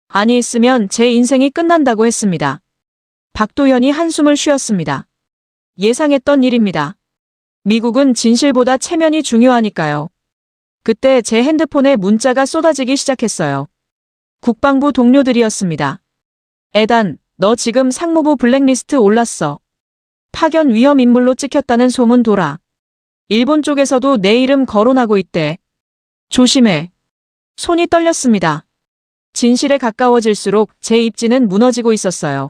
아니 있으면 제 인생이 끝난다고 했습니다. 박도현이 한숨을 쉬었습니다. 예상했던 일입니다. 미국은 진실보다 체면이 중요하니까요. 그때 제 핸드폰에 문자가 쏟아지기 시작했어요. 국방부 동료들이었습니다. 에단, 너 지금 상무부 블랙리스트 올랐어. 파견 위험 인물로 찍혔다는 소문 돌아. 일본 쪽에서도 내 이름 거론하고 있대. 조심해. 손이 떨렸습니다. 진실에 가까워질수록 제 입지는 무너지고 있었어요.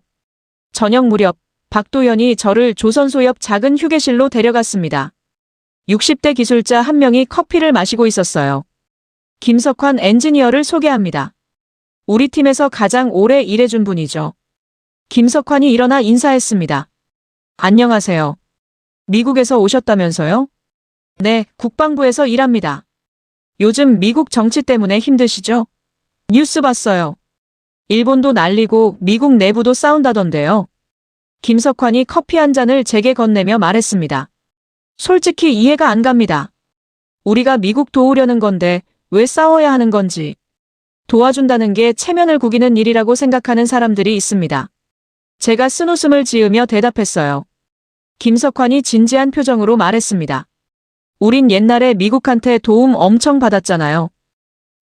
저녁 무렵 박도현이 저를 조선소 옆 작은 휴게실로 데려갔습니다. 60대 기술자 한 명이 커피를 마시고 있었어요. 김석환 엔지니어를 소개합니다. 우리 팀에서 가장 오래 일해준 분이죠. 김석환이 일어나 인사했습니다. 안녕하세요. 미국에서 오셨다면서요? 네, 국방부에서 일합니다. 요즘 미국 정치 때문에 힘드시죠? 뉴스 봤어요. 일본도 난리고 미국 내부도 싸운다던데요. 김석환이 커피 한 잔을 제게 건네며 말했습니다. 솔직히 이해가 안 갑니다. 우리가 미국 도우려는 건데 왜 싸워야 하는 건지. 도와준다는 게 체면을 구기는 일이라고 생각하는 사람들이 있습니다. 제가 쓴웃음을 지으며 대답했어요. 김석환이 진지한 표정으로 말했습니다. 우린 옛날에 미국한테 도움 엄청 받았잖아요.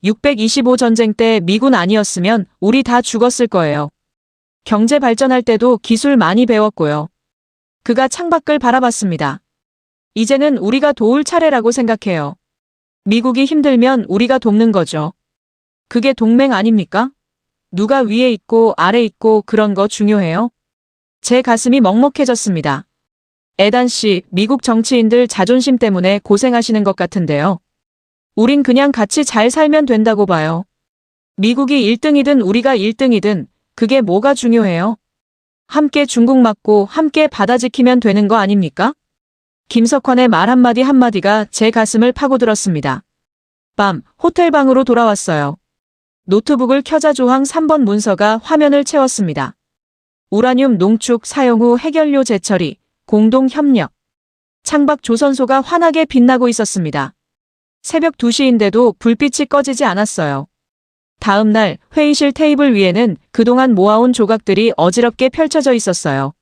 625 전쟁 때 미군 아니었으면 우리 다 죽었을 거예요. 경제 발전할 때도 기술 많이 배웠고요. 그가 창밖을 바라봤습니다. 이제는 우리가 도울 차례라고 생각해요. 미국이 힘들면 우리가 돕는 거죠. 그게 동맹 아닙니까? 누가 위에 있고 아래 있고 그런 거 중요해요? 제 가슴이 먹먹해졌습니다. 에단 씨, 미국 정치인들 자존심 때문에 고생하시는 것 같은데요. 우린 그냥 같이 잘 살면 된다고 봐요. 미국이 1등이든 우리가 1등이든 그게 뭐가 중요해요? 함께 중국 맞고 함께 바다 지키면 되는 거 아닙니까? 김석환의 말 한마디 한마디가 제 가슴을 파고들었습니다. 밤, 호텔 방으로 돌아왔어요. 노트북을 켜자 조항 3번 문서가 화면을 채웠습니다. 우라늄 농축 사용 후 해결료 재처리, 공동 협력. 창밖 조선소가 환하게 빛나고 있었습니다. 새벽 2시인데도 불빛이 꺼지지 않았어요. 다음 날 회의실 테이블 위에는 그동안 모아온 조각들이 어지럽게 펼쳐져 있었어요.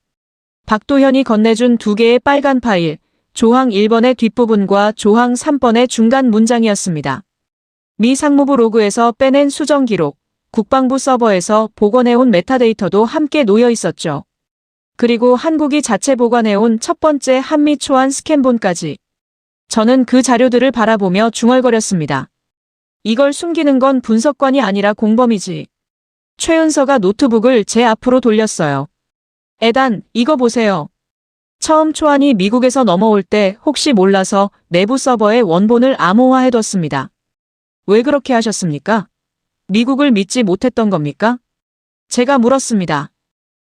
박도현이 건네준 2개의 빨간 파일, 조항 1번의 뒷부분과 조항 3번의 중간 문장이었습니다. 미 상무부 로그에서 빼낸 수정 기록, 국방부 서버에서 복원해온 메타데이터도 함께 놓여 있었죠. 그리고 한국이 자체 보관해온 첫 번째 한미 초안 스캔본까지. 저는 그 자료들을 바라보며 중얼거렸습니다. 이걸 숨기는 건 분석관이 아니라 공범이지. 최은서가 노트북을 제 앞으로 돌렸어요. 에단, 이거 보세요. 처음 초안이 미국에서 넘어올 때 혹시 몰라서 내부 서버에 원본을 암호화해뒀습니다. 왜 그렇게 하셨습니까? 미국을 믿지 못했던 겁니까? 제가 물었습니다.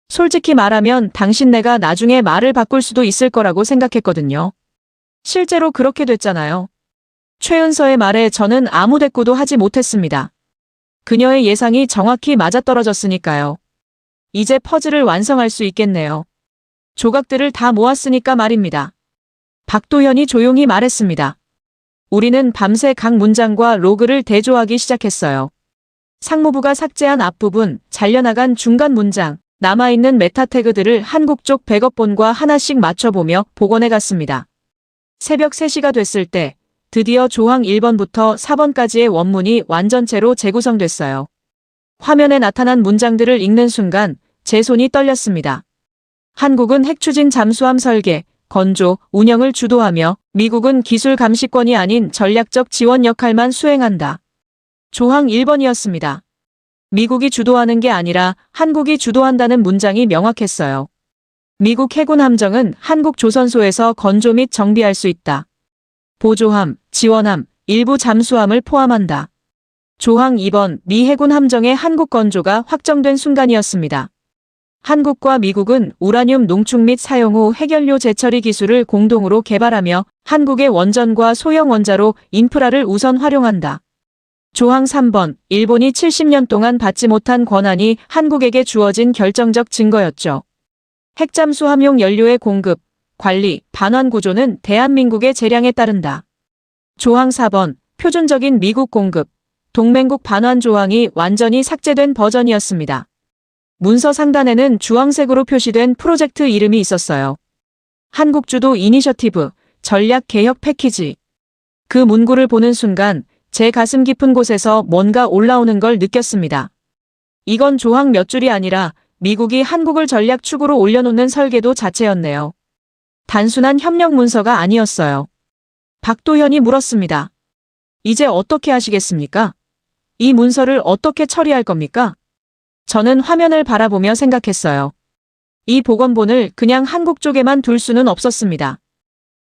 솔직히 말하면 당신네가 나중에 말을 바꿀 수도 있을 거라고 생각했거든요. 실제로 그렇게 됐잖아요. 최은서의 말에 저는 아무 대꾸도 하지 못했습니다. 그녀의 예상이 정확히 맞아떨어졌으니까요. 이제 퍼즐을 완성할 수 있겠네요. 조각들을 다 모았으니까 말입니다. 박도현이 조용히 말했습니다. 우리는 밤새 각 문장과 로그를 대조하기 시작했어요. 상무부가 삭제한 앞부분, 잘려나간 중간 문장, 남아있는 메타 태그들을 한국 쪽 백업본과 하나씩 맞춰보며 복원해 갔습니다. 새벽 3시가 됐을 때 드디어 조항 1번부터 4번까지의 원문이 완전체로 재구성됐어요. 화면에 나타난 문장들을 읽는 순간 제 손이 떨렸습니다. 한국은 핵추진 잠수함 설계, 건조, 운영을 주도하며 미국은 기술 감시권이 아닌 전략적 지원 역할만 수행한다. 조항 1번이었습니다. 미국이 주도하는 게 아니라 한국이 주도한다는 문장이 명확했어요. 미국 해군 함정은 한국 조선소에서 건조 및 정비할 수 있다. 보조함, 지원함, 일부 잠수함을 포함한다. 조항 2번 미 해군 함정의 한국 건조가 확정된 순간이었습니다. 한국과 미국은 우라늄 농축 및 사용 후 핵연료 재처리 기술을 공동으로 개발하며 한국의 원전과 소형 원자로 인프라를 우선 활용한다. 조항 3번, 일본이 70년 동안 받지 못한 권한이 한국에게 주어진 결정적 증거였죠. 핵잠수함용 연료의 공급, 관리, 반환 구조는 대한민국의 재량에 따른다. 조항 4번, 표준적인 미국 공급, 동맹국 반환 조항이 완전히 삭제된 버전이었습니다. 문서 상단에는 주황색으로 표시된 프로젝트 이름이 있었어요. 한국주도 이니셔티브, 전략 개혁 패키지. 그 문구를 보는 순간 제 가슴 깊은 곳에서 뭔가 올라오는 걸 느꼈습니다. 이건 조항 몇 줄이 아니라 미국이 한국을 전략 축으로 올려놓는 설계도 자체였네요. 단순한 협력 문서가 아니었어요. 박도현이 물었습니다. 이제 어떻게 하시겠습니까? 이 문서를 어떻게 처리할 겁니까? 저는 화면을 바라보며 생각했어요. 이 복원본을 그냥 한국 쪽에만 둘 수는 없었습니다.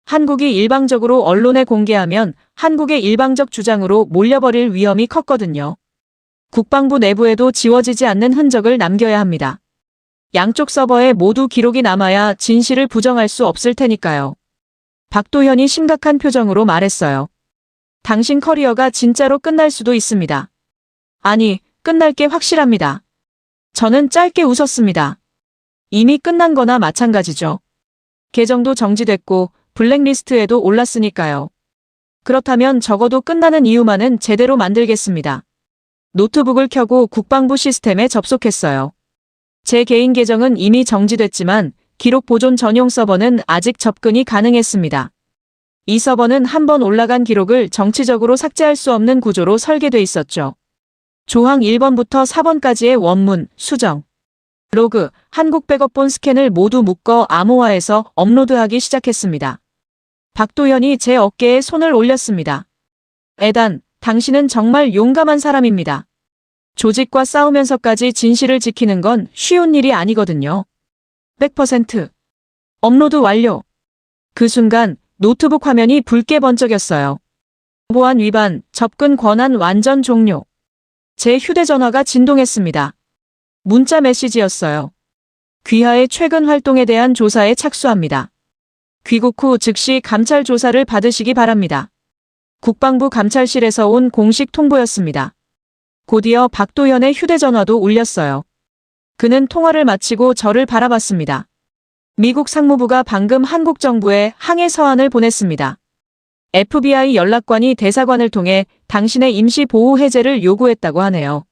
한국이 일방적으로 언론에 공개하면 한국의 일방적 주장으로 몰려버릴 위험이 컸거든요. 국방부 내부에도 지워지지 않는 흔적을 남겨야 합니다. 양쪽 서버에 모두 기록이 남아야 진실을 부정할 수 없을 테니까요. 박도현이 심각한 표정으로 말했어요. 당신 커리어가 진짜로 끝날 수도 있습니다. 아니, 끝날 게 확실합니다. 저는 짧게 웃었습니다. 이미 끝난 거나 마찬가지죠. 계정도 정지됐고 블랙리스트에도 올랐으니까요. 그렇다면 적어도 끝나는 이유만은 제대로 만들겠습니다. 노트북을 켜고 국방부 시스템에 접속했어요. 제 개인 계정은 이미 정지됐지만 기록 보존 전용 서버는 아직 접근이 가능했습니다. 이 서버는 한번 올라간 기록을 정치적으로 삭제할 수 없는 구조로 설계돼 있었죠. 조항 1번부터 4번까지의 원문, 수정, 로그, 한국 백업본 스캔을 모두 묶어 암호화해서 업로드하기 시작했습니다. 박도현이 제 어깨에 손을 올렸습니다. 에단, 당신은 정말 용감한 사람입니다. 조직과 싸우면서까지 진실을 지키는 건 쉬운 일이 아니거든요. 100% 업로드 완료. 그 순간 노트북 화면이 붉게 번쩍였어요. 보안 위반, 접근 권한 완전 종료. 제 휴대전화가 진동했습니다. 문자 메시지였어요. 귀하의 최근 활동에 대한 조사에 착수합니다. 귀국 후 즉시 감찰 조사를 받으시기 바랍니다. 국방부 감찰실에서 온 공식 통보였습니다. 곧이어 박도현의 휴대전화도 울렸어요. 그는 통화를 마치고 저를 바라봤습니다. 미국 상무부가 방금 한국 정부에 항해 서한을 보냈습니다. FBI 연락관이 대사관을 통해 당신의 임시 보호 해제를 요구했다고 하네요.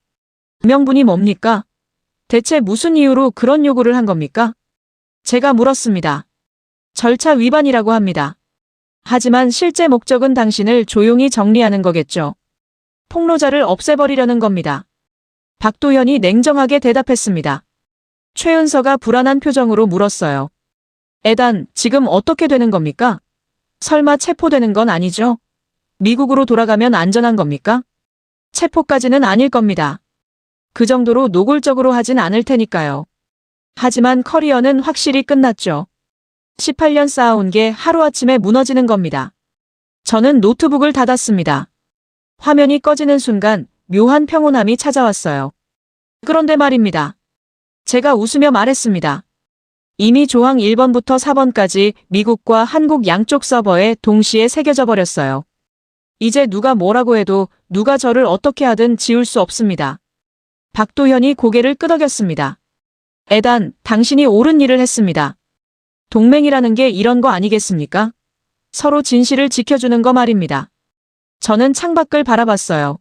명분이 뭡니까? 대체 무슨 이유로 그런 요구를 한 겁니까? 제가 물었습니다. 절차 위반이라고 합니다. 하지만 실제 목적은 당신을 조용히 정리하는 거겠죠. 폭로자를 없애버리려는 겁니다. 박도현이 냉정하게 대답했습니다. 최은서가 불안한 표정으로 물었어요. 에단, 지금 어떻게 되는 겁니까? 설마 체포되는 건 아니죠? 미국으로 돌아가면 안전한 겁니까? 체포까지는 아닐 겁니다. 그 정도로 노골적으로 하진 않을 테니까요. 하지만 커리어는 확실히 끝났죠. 18년 쌓아온 게 하루아침에 무너지는 겁니다. 저는 노트북을 닫았습니다. 화면이 꺼지는 순간 묘한 평온함이 찾아왔어요. 그런데 말입니다. 제가 웃으며 말했습니다. 이미 조항 1번부터 4번까지 미국과 한국 양쪽 서버에 동시에 새겨져 버렸어요. 이제 누가 뭐라고 해도 누가 저를 어떻게 하든 지울 수 없습니다. 박도현이 고개를 끄덕였습니다. 에단, 당신이 옳은 일을 했습니다. 동맹이라는 게 이런 거 아니겠습니까? 서로 진실을 지켜주는 거 말입니다. 저는 창밖을 바라봤어요.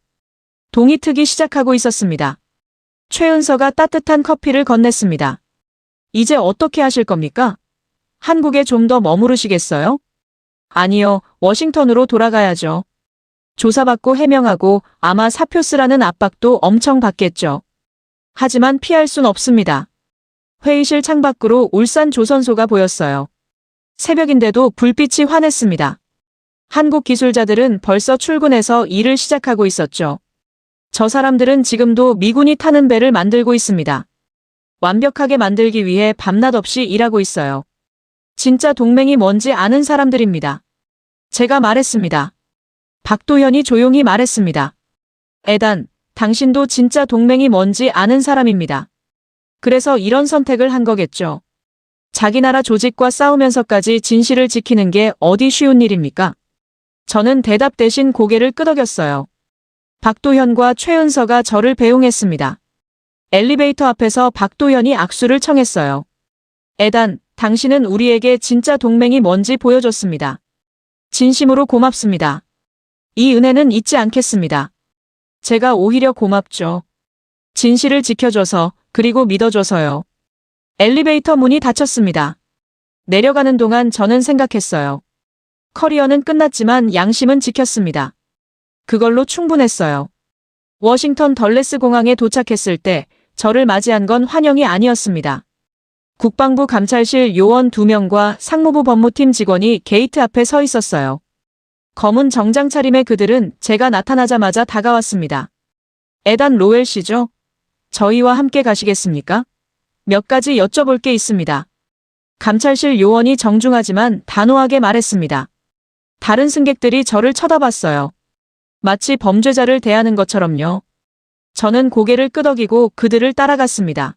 동이 트기 시작하고 있었습니다. 최은서가 따뜻한 커피를 건넸습니다. 이제 어떻게 하실 겁니까? 한국에 좀 더 머무르시겠어요? 아니요, 워싱턴으로 돌아가야죠. 조사받고 해명하고 아마 사표 쓰라는 압박도 엄청 받겠죠. 하지만 피할 순 없습니다. 회의실 창밖으로 울산 조선소가 보였어요. 새벽인데도 불빛이 환했습니다. 한국 기술자들은 벌써 출근해서 일을 시작하고 있었죠. 저 사람들은 지금도 미군이 타는 배를 만들고 있습니다. 완벽하게 만들기 위해 밤낮 없이 일하고 있어요. 진짜 동맹이 뭔지 아는 사람들입니다. 제가 말했습니다. 박도현이 조용히 말했습니다. 에단, 당신도 진짜 동맹이 뭔지 아는 사람입니다. 그래서 이런 선택을 한 거겠죠. 자기 나라 조직과 싸우면서까지 진실을 지키는 게 어디 쉬운 일입니까? 저는 대답 대신 고개를 끄덕였어요. 박도현과 최은서가 저를 배웅했습니다. 엘리베이터 앞에서 박도현이 악수를 청했어요. 에단, 당신은 우리에게 진짜 동맹이 뭔지 보여줬습니다. 진심으로 고맙습니다. 이 은혜는 잊지 않겠습니다. 제가 오히려 고맙죠. 진실을 지켜줘서, 그리고 믿어줘서요. 엘리베이터 문이 닫혔습니다. 내려가는 동안 저는 생각했어요. 커리어는 끝났지만 양심은 지켰습니다. 그걸로 충분했어요. 워싱턴 덜레스 공항에 도착했을 때 저를 맞이한 건 환영이 아니었습니다. 국방부 감찰실 요원 2명과 상무부 법무팀 직원이 게이트 앞에 서 있었어요. 검은 정장 차림의 그들은 제가 나타나자마자 다가왔습니다. 에단 로웰 씨죠? 저희와 함께 가시겠습니까? 몇 가지 여쭤볼 게 있습니다. 감찰실 요원이 정중하지만 단호하게 말했습니다. 다른 승객들이 저를 쳐다봤어요. 마치 범죄자를 대하는 것처럼요. 저는 고개를 끄덕이고 그들을 따라갔습니다.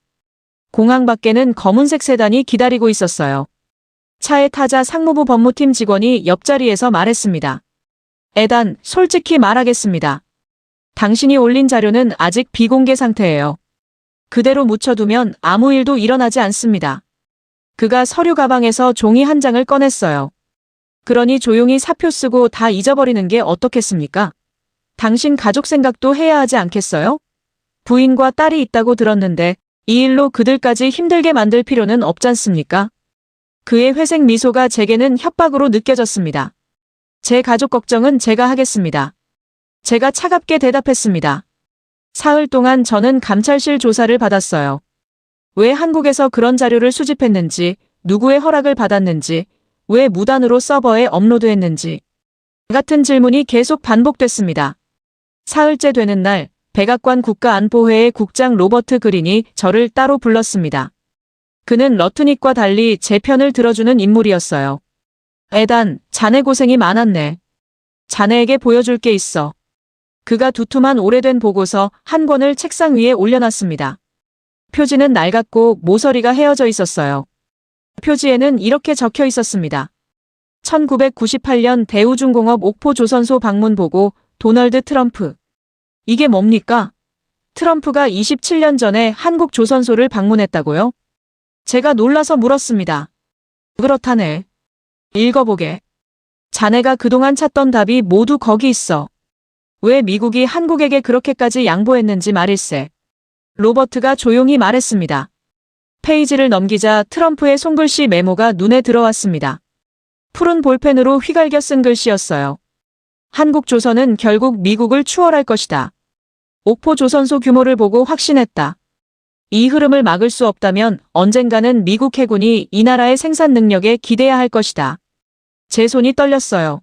공항 밖에는 검은색 세단이 기다리고 있었어요. 차에 타자 상무부 법무팀 직원이 옆자리에서 말했습니다. 에단, 솔직히 말하겠습니다. 당신이 올린 자료는 아직 비공개 상태예요. 그대로 묻혀두면 아무 일도 일어나지 않습니다. 그가 서류 가방에서 종이 한 장을 꺼냈어요. 그러니 조용히 사표 쓰고 다 잊어버리는 게 어떻겠습니까? 당신 가족 생각도 해야 하지 않겠어요? 부인과 딸이 있다고 들었는데 이 일로 그들까지 힘들게 만들 필요는 없잖습니까? 그의 회색 미소가 제게는 협박으로 느껴졌습니다. 제 가족 걱정은 제가 하겠습니다. 제가 차갑게 대답했습니다. 사흘 동안 저는 감찰실 조사를 받았어요. 왜 한국에서 그런 자료를 수집했는지, 누구의 허락을 받았는지, 왜 무단으로 서버에 업로드했는지 같은 질문이 계속 반복됐습니다. 사흘째 되는 날, 백악관 국가안보회의 국장 로버트 그린이 저를 따로 불렀습니다. 그는 러트닉과 달리 제 편을 들어주는 인물이었어요. 에단, 자네 고생이 많았네. 자네에게 보여줄 게 있어. 그가 두툼한 오래된 보고서 한 권을 책상 위에 올려놨습니다. 표지는 낡았고 모서리가 헤어져 있었어요. 표지에는 이렇게 적혀 있었습니다. 1998년 대우중공업 옥포조선소 방문 보고 도널드 트럼프. 이게 뭡니까? 트럼프가 27년 전에 한국 조선소를 방문했다고요? 제가 놀라서 물었습니다. 그렇다네. 읽어보게. 자네가 그동안 찾던 답이 모두 거기 있어. 왜 미국이 한국에게 그렇게까지 양보했는지 말일세. 로버트가 조용히 말했습니다. 페이지를 넘기자 트럼프의 손글씨 메모가 눈에 들어왔습니다. 푸른 볼펜으로 휘갈겨 쓴 글씨였어요. 한국 조선은 결국 미국을 추월할 것이다. 옥포 조선소 규모를 보고 확신했다. 이 흐름을 막을 수 없다면 언젠가는 미국 해군이 이 나라의 생산 능력에 기대야 할 것이다. 제 손이 떨렸어요.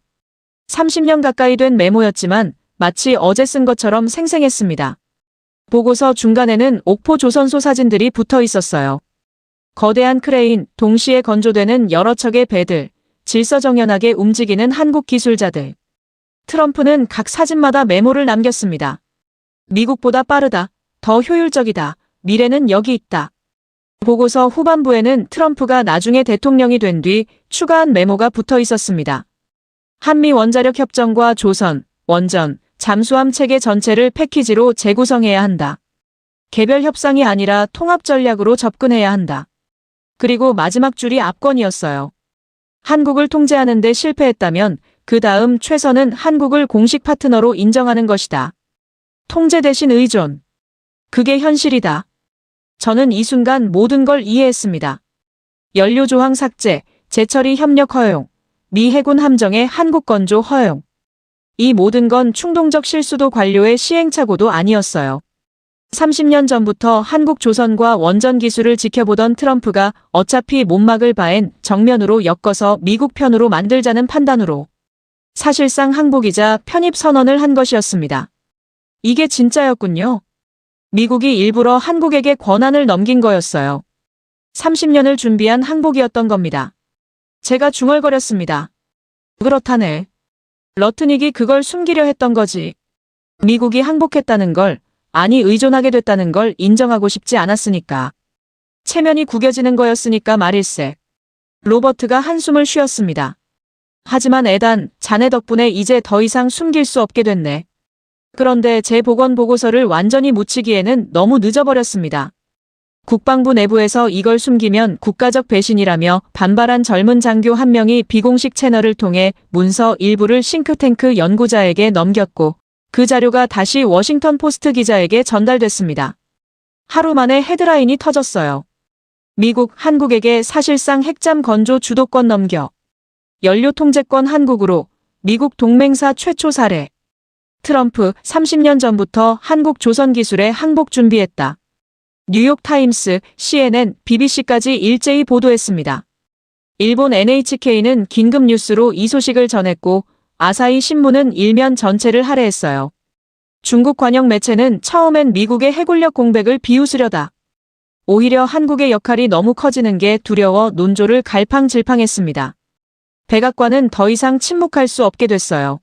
30년 가까이 된 메모였지만 마치 어제 쓴 것처럼 생생했습니다. 보고서 중간에는 옥포 조선소 사진들이 붙어 있었어요. 거대한 크레인, 동시에 건조되는 여러 척의 배들, 질서정연하게 움직이는 한국 기술자들. 트럼프는 각 사진마다 메모를 남겼습니다. 미국보다 빠르다, 더 효율적이다, 미래는 여기 있다. 보고서 후반부에는 트럼프가 나중에 대통령이 된 뒤 추가한 메모가 붙어 있었습니다. 한미 원자력 협정과 조선, 원전, 잠수함 체계 전체를 패키지로 재구성해야 한다. 개별 협상이 아니라 통합 전략으로 접근해야 한다. 그리고 마지막 줄이 압권이었어요. 한국을 통제하는 데 실패했다면 그 다음 최선은 한국을 공식 파트너로 인정하는 것이다. 통제 대신 의존. 그게 현실이다. 저는 이 순간 모든 걸 이해했습니다. 연료 조항 삭제, 재처리 협력 허용, 미 해군 함정의 한국 건조 허용. 이 모든 건 충동적 실수도 관료의 시행착오도 아니었어요. 30년 전부터 한국 조선과 원전 기술을 지켜보던 트럼프가 어차피 못 막을 바엔 정면으로 엮어서 미국 편으로 만들자는 판단으로 사실상 항복이자 편입 선언을 한 것이었습니다. 이게 진짜였군요. 미국이 일부러 한국에게 권한을 넘긴 거였어요. 30년을 준비한 항복이었던 겁니다. 제가 중얼거렸습니다. 그렇다네. 러트닉이 그걸 숨기려 했던 거지. 미국이 항복했다는 걸, 아니 의존하게 됐다는 걸 인정하고 싶지 않았으니까. 체면이 구겨지는 거였으니까 말일세. 로버트가 한숨을 쉬었습니다. 하지만 에단, 자네 덕분에 이제 더 이상 숨길 수 없게 됐네. 그런데 제 보건 보고서를 완전히 묻히기에는 너무 늦어버렸습니다. 국방부 내부에서 이걸 숨기면 국가적 배신이라며 반발한 젊은 장교 한 명이 비공식 채널을 통해 문서 일부를 싱크탱크 연구자에게 넘겼고 그 자료가 다시 워싱턴 포스트 기자에게 전달됐습니다. 하루 만에 헤드라인이 터졌어요. 미국, 한국에게 사실상 핵잠 건조 주도권 넘겨. 연료 통제권 한국으로. 미국 동맹사 최초 사례. 트럼프 30년 전부터 한국 조선 기술에 항복 준비했다. 뉴욕타임스, CNN, BBC까지 일제히 보도했습니다. 일본 NHK는 긴급 뉴스로 이 소식을 전했고 아사히 신문은 일면 전체를 할애했어요. 중국 관영 매체는 처음엔 미국의 해군력 공백을 비웃으려다. 오히려 한국의 역할이 너무 커지는 게 두려워 논조를 갈팡질팡했습니다. 백악관은 더 이상 침묵할 수 없게 됐어요.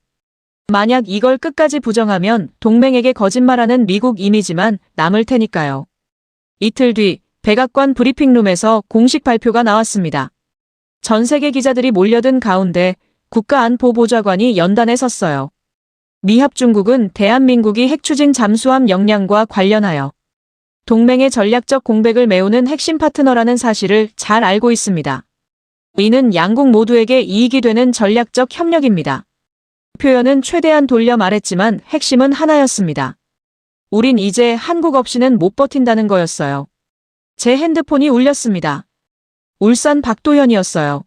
만약 이걸 끝까지 부정하면 동맹에게 거짓말하는 미국 이미지만 남을 테니까요. 이틀 뒤 백악관 브리핑룸에서 공식 발표가 나왔습니다. 전 세계 기자들이 몰려든 가운데 국가안보보좌관이 연단에 섰어요. 미합중국은 대한민국이 핵추진 잠수함 역량과 관련하여 동맹의 전략적 공백을 메우는 핵심 파트너라는 사실을 잘 알고 있습니다. 이는 양국 모두에게 이익이 되는 전략적 협력입니다. 표현은 최대한 돌려 말했지만 핵심은 하나였습니다. 우린 이제 한국 없이는 못 버틴다는 거였어요. 제 핸드폰이 울렸습니다. 울산 박도현이었어요.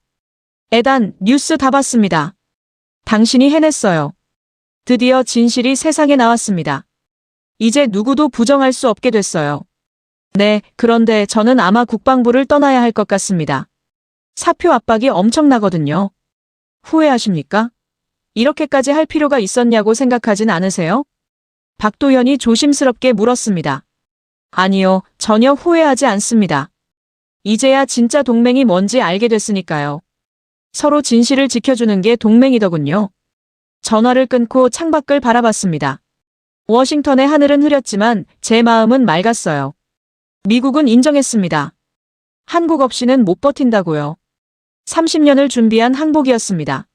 에단, 뉴스 다 봤습니다. 당신이 해냈어요. 드디어 진실이 세상에 나왔습니다. 이제 누구도 부정할 수 없게 됐어요. 네, 그런데 저는 아마 국방부를 떠나야 할 것 같습니다. 사표 압박이 엄청나거든요. 후회하십니까? 이렇게까지 할 필요가 있었냐고 생각하진 않으세요? 박도현이 조심스럽게 물었습니다. 아니요, 전혀 후회하지 않습니다. 이제야 진짜 동맹이 뭔지 알게 됐으니까요. 서로 진실을 지켜주는 게 동맹이더군요. 전화를 끊고 창밖을 바라봤습니다. 워싱턴의 하늘은 흐렸지만 제 마음은 맑았어요. 미국은 인정했습니다. 한국 없이는 못 버틴다고요. 30년을 준비한 항복이었습니다.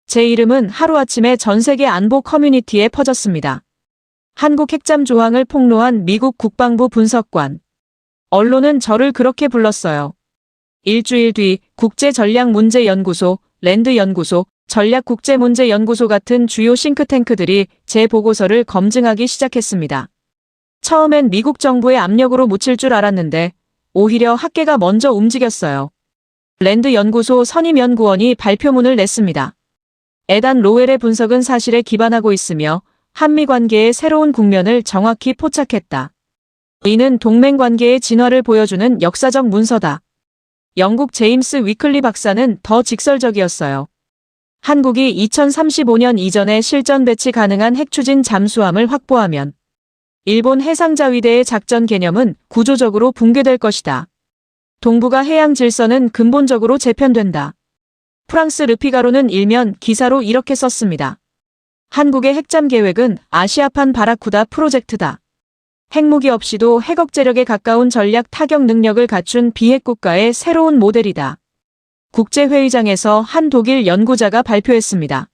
제 이름은 하루아침에 전 세계 안보 커뮤니티에 퍼졌습니다. 한국 핵잠 조항을 폭로한 미국 국방부 분석관. 언론은 저를 그렇게 불렀어요. 일주일 뒤 국제전략문제연구소, 랜드연구소, 전략국제문제연구소 같은 주요 싱크탱크들이 제 보고서를 검증하기 시작했습니다. 처음엔 미국 정부의 압력으로 묻힐 줄 알았는데 오히려 학계가 먼저 움직였어요. 랜드연구소 선임연구원이 발표문을 냈습니다. 에단 로웰의 분석은 사실에 기반하고 있으며 한미 관계의 새로운 국면을 정확히 포착했다. 이는 동맹 관계의 진화를 보여주는 역사적 문서다. 영국 제임스 위클리 박사는 더 직설적이었어요. 한국이 2035년 이전에 실전 배치 가능한 핵추진 잠수함을 확보하면 일본 해상자위대의 작전 개념은 구조적으로 붕괴될 것이다. 동북아 해양 질서는 근본적으로 재편된다. 프랑스 르피가로는 일면 기사로 이렇게 썼습니다. 한국의 핵잠 계획은 아시아판 바라쿠다 프로젝트다. 핵무기 없이도 핵억제력에 가까운 전략 타격 능력을 갖춘 비핵 국가의 새로운 모델이다. 국제회의장에서 한 독일 연구자가 발표했습니다.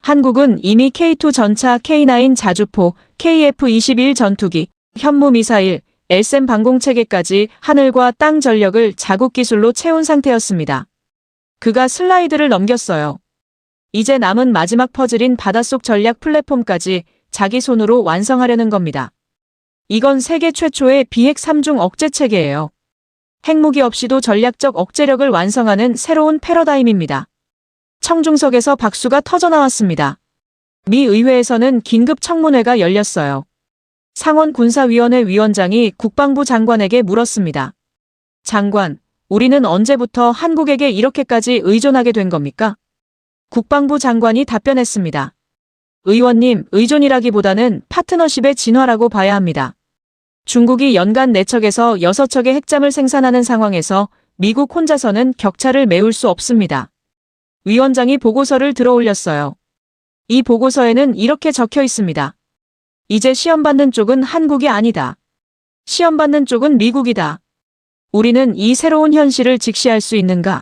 한국은 이미 K2 전차, K9 자주포, KF-21 전투기, 현무미사일, LSAM 방공체계까지 하늘과 땅 전력을 자국 기술로 채운 상태였습니다. 그가 슬라이드를 넘겼어요. 이제 남은 마지막 퍼즐인 바닷속 전략 플랫폼까지 자기 손으로 완성하려는 겁니다. 이건 세계 최초의 비핵 3중 억제 체계예요. 핵무기 없이도 전략적 억제력을 완성하는 새로운 패러다임입니다. 청중석에서 박수가 터져나왔습니다. 미 의회에서는 긴급 청문회가 열렸어요. 상원 군사위원회 위원장이 국방부 장관에게 물었습니다. 장관, 우리는 언제부터 한국에게 이렇게까지 의존하게 된 겁니까? 국방부 장관이 답변했습니다. 의원님, 의존이라기보다는 파트너십의 진화라고 봐야 합니다. 중국이 연간 4척에서 6척의 핵잠을 생산하는 상황에서 미국 혼자서는 격차를 메울 수 없습니다. 위원장이 보고서를 들어올렸어요. 이 보고서에는 이렇게 적혀 있습니다. 이제 시험받는 쪽은 한국이 아니다. 시험받는 쪽은 미국이다. 우리는 이 새로운 현실을 직시할 수 있는가?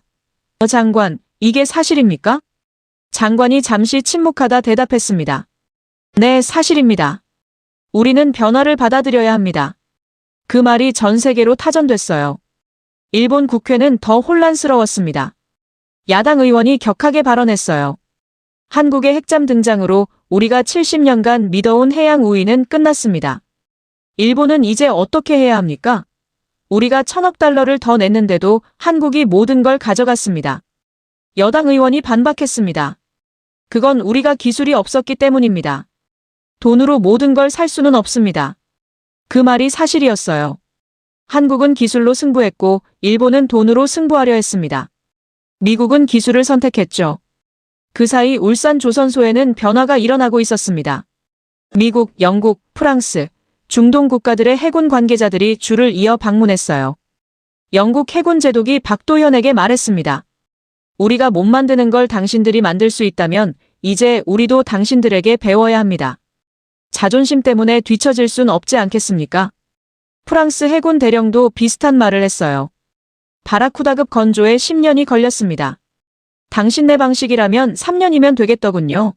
장관, 이게 사실입니까? 장관이 잠시 침묵하다 대답했습니다. 네, 사실입니다. 우리는 변화를 받아들여야 합니다. 그 말이 전 세계로 타전됐어요. 일본 국회는 더 혼란스러웠습니다. 야당 의원이 격하게 발언했어요. 한국의 핵잠 등장으로 우리가 70년간 믿어온 해양 우위는 끝났습니다. 일본은 이제 어떻게 해야 합니까? 우리가 1,000억 달러를 더 냈는데도 한국이 모든 걸 가져갔습니다. 여당 의원이 반박했습니다. 그건 우리가 기술이 없었기 때문입니다. 돈으로 모든 걸 살 수는 없습니다. 그 말이 사실이었어요. 한국은 기술로 승부했고 일본은 돈으로 승부하려 했습니다. 미국은 기술을 선택했죠. 그 사이 울산 조선소에는 변화가 일어나고 있었습니다. 미국, 영국, 프랑스, 중동 국가들의 해군 관계자들이 줄을 이어 방문했어요. 영국 해군 제독이 박도현에게 말했습니다. 우리가 못 만드는 걸 당신들이 만들 수 있다면 이제 우리도 당신들에게 배워야 합니다. 자존심 때문에 뒤처질 순 없지 않겠습니까? 프랑스 해군 대령도 비슷한 말을 했어요. 바라쿠다급 건조에 10년이 걸렸습니다. 당신네 방식이라면 3년이면 되겠더군요.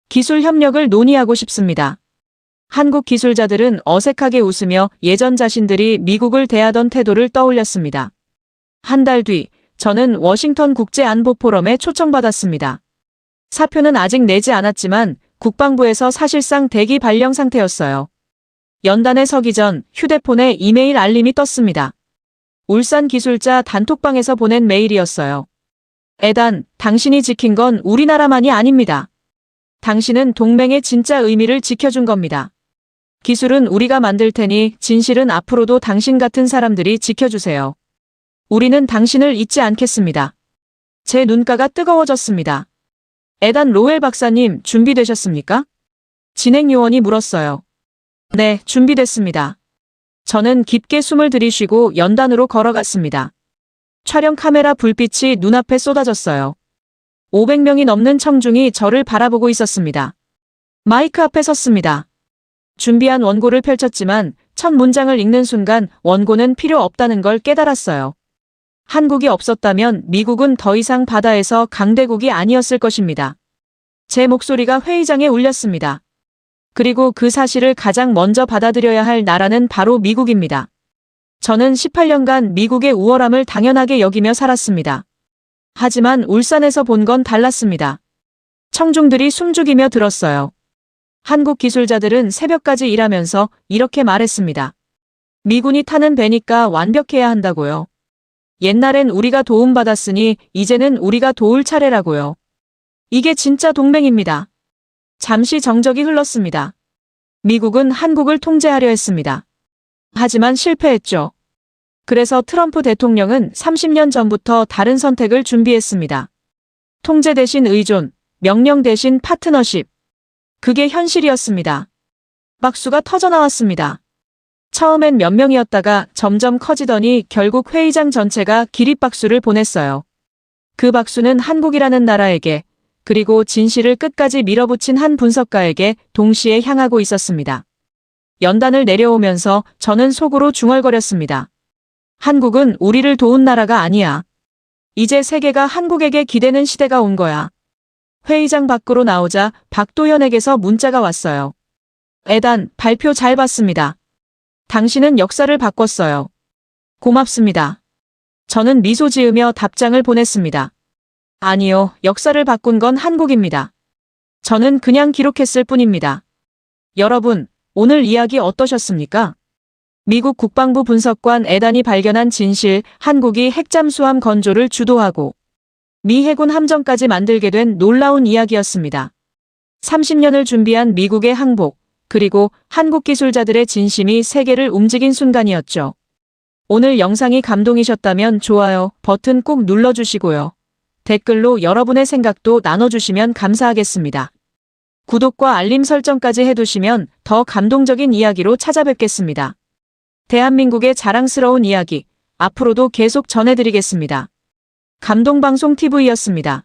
기술 협력을 논의하고 싶습니다. 한국 기술자들은 어색하게 웃으며 예전 자신들이 미국을 대하던 태도를 떠올렸습니다. 한 달 뒤, 저는 워싱턴 국제안보포럼에 초청받았습니다. 사표는 아직 내지 않았지만 국방부에서 사실상 대기 발령 상태였어요. 연단에 서기 전 휴대폰에 이메일 알림이 떴습니다. 울산 기술자 단톡방에서 보낸 메일이었어요. 에단, 당신이 지킨 건 우리나라만이 아닙니다. 당신은 동맹의 진짜 의미를 지켜준 겁니다. 기술은 우리가 만들 테니 진실은 앞으로도 당신 같은 사람들이 지켜주세요. 우리는 당신을 잊지 않겠습니다. 제 눈가가 뜨거워졌습니다. 에단 로웰 박사님, 준비되셨습니까? 진행 요원이 물었어요. 네, 준비됐습니다. 저는 깊게 숨을 들이쉬고 연단으로 걸어갔습니다. 촬영 카메라 불빛이 눈앞에 쏟아졌어요. 500명이 넘는 청중이 저를 바라보고 있었습니다. 마이크 앞에 섰습니다. 준비한 원고를 펼쳤지만 첫 문장을 읽는 순간 원고는 필요 없다는 걸 깨달았어요. 한국이 없었다면 미국은 더 이상 바다에서 강대국이 아니었을 것입니다. 제 목소리가 회의장에 울렸습니다. 그리고 그 사실을 가장 먼저 받아들여야 할 나라는 바로 미국입니다. 저는 18년간 미국의 우월함을 당연하게 여기며 살았습니다. 하지만 울산에서 본 건 달랐습니다. 청중들이 숨죽이며 들었어요. 한국 기술자들은 새벽까지 일하면서 이렇게 말했습니다. 미군이 타는 배니까 완벽해야 한다고요. 옛날엔 우리가 도움받았으니 이제는 우리가 도울 차례라고요. 이게 진짜 동맹입니다. 잠시 정적이 흘렀습니다. 미국은 한국을 통제하려 했습니다. 하지만 실패했죠. 그래서 트럼프 대통령은 30년 전부터 다른 선택을 준비했습니다. 통제 대신 의존, 명령 대신 파트너십. 그게 현실이었습니다. 박수가 터져나왔습니다. 처음엔 몇 명이었다가 점점 커지더니 결국 회의장 전체가 기립박수를 보냈어요. 그 박수는 한국이라는 나라에게, 그리고 진실을 끝까지 밀어붙인 한 분석가에게 동시에 향하고 있었습니다. 연단을 내려오면서 저는 속으로 중얼거렸습니다. 한국은 우리를 도운 나라가 아니야. 이제 세계가 한국에게 기대는 시대가 온 거야. 회의장 밖으로 나오자 박도현에게서 문자가 왔어요. 에단, 발표 잘 봤습니다. 당신은 역사를 바꿨어요. 고맙습니다. 저는 미소 지으며 답장을 보냈습니다. 아니요, 역사를 바꾼 건 한국입니다. 저는 그냥 기록했을 뿐입니다. 여러분, 오늘 이야기 어떠셨습니까? 미국 국방부 분석관 에단이 발견한 진실, 한국이 핵잠수함 건조를 주도하고 미 해군 함정까지 만들게 된 놀라운 이야기였습니다. 30년을 준비한 미국의 항복, 그리고 한국 기술자들의 진심이 세계를 움직인 순간이었죠. 오늘 영상이 감동이셨다면 좋아요 버튼 꼭 눌러주시고요. 댓글로 여러분의 생각도 나눠주시면 감사하겠습니다. 구독과 알림 설정까지 해두시면 더 감동적인 이야기로 찾아뵙겠습니다. 대한민국의 자랑스러운 이야기, 앞으로도 계속 전해드리겠습니다. 감동방송TV였습니다.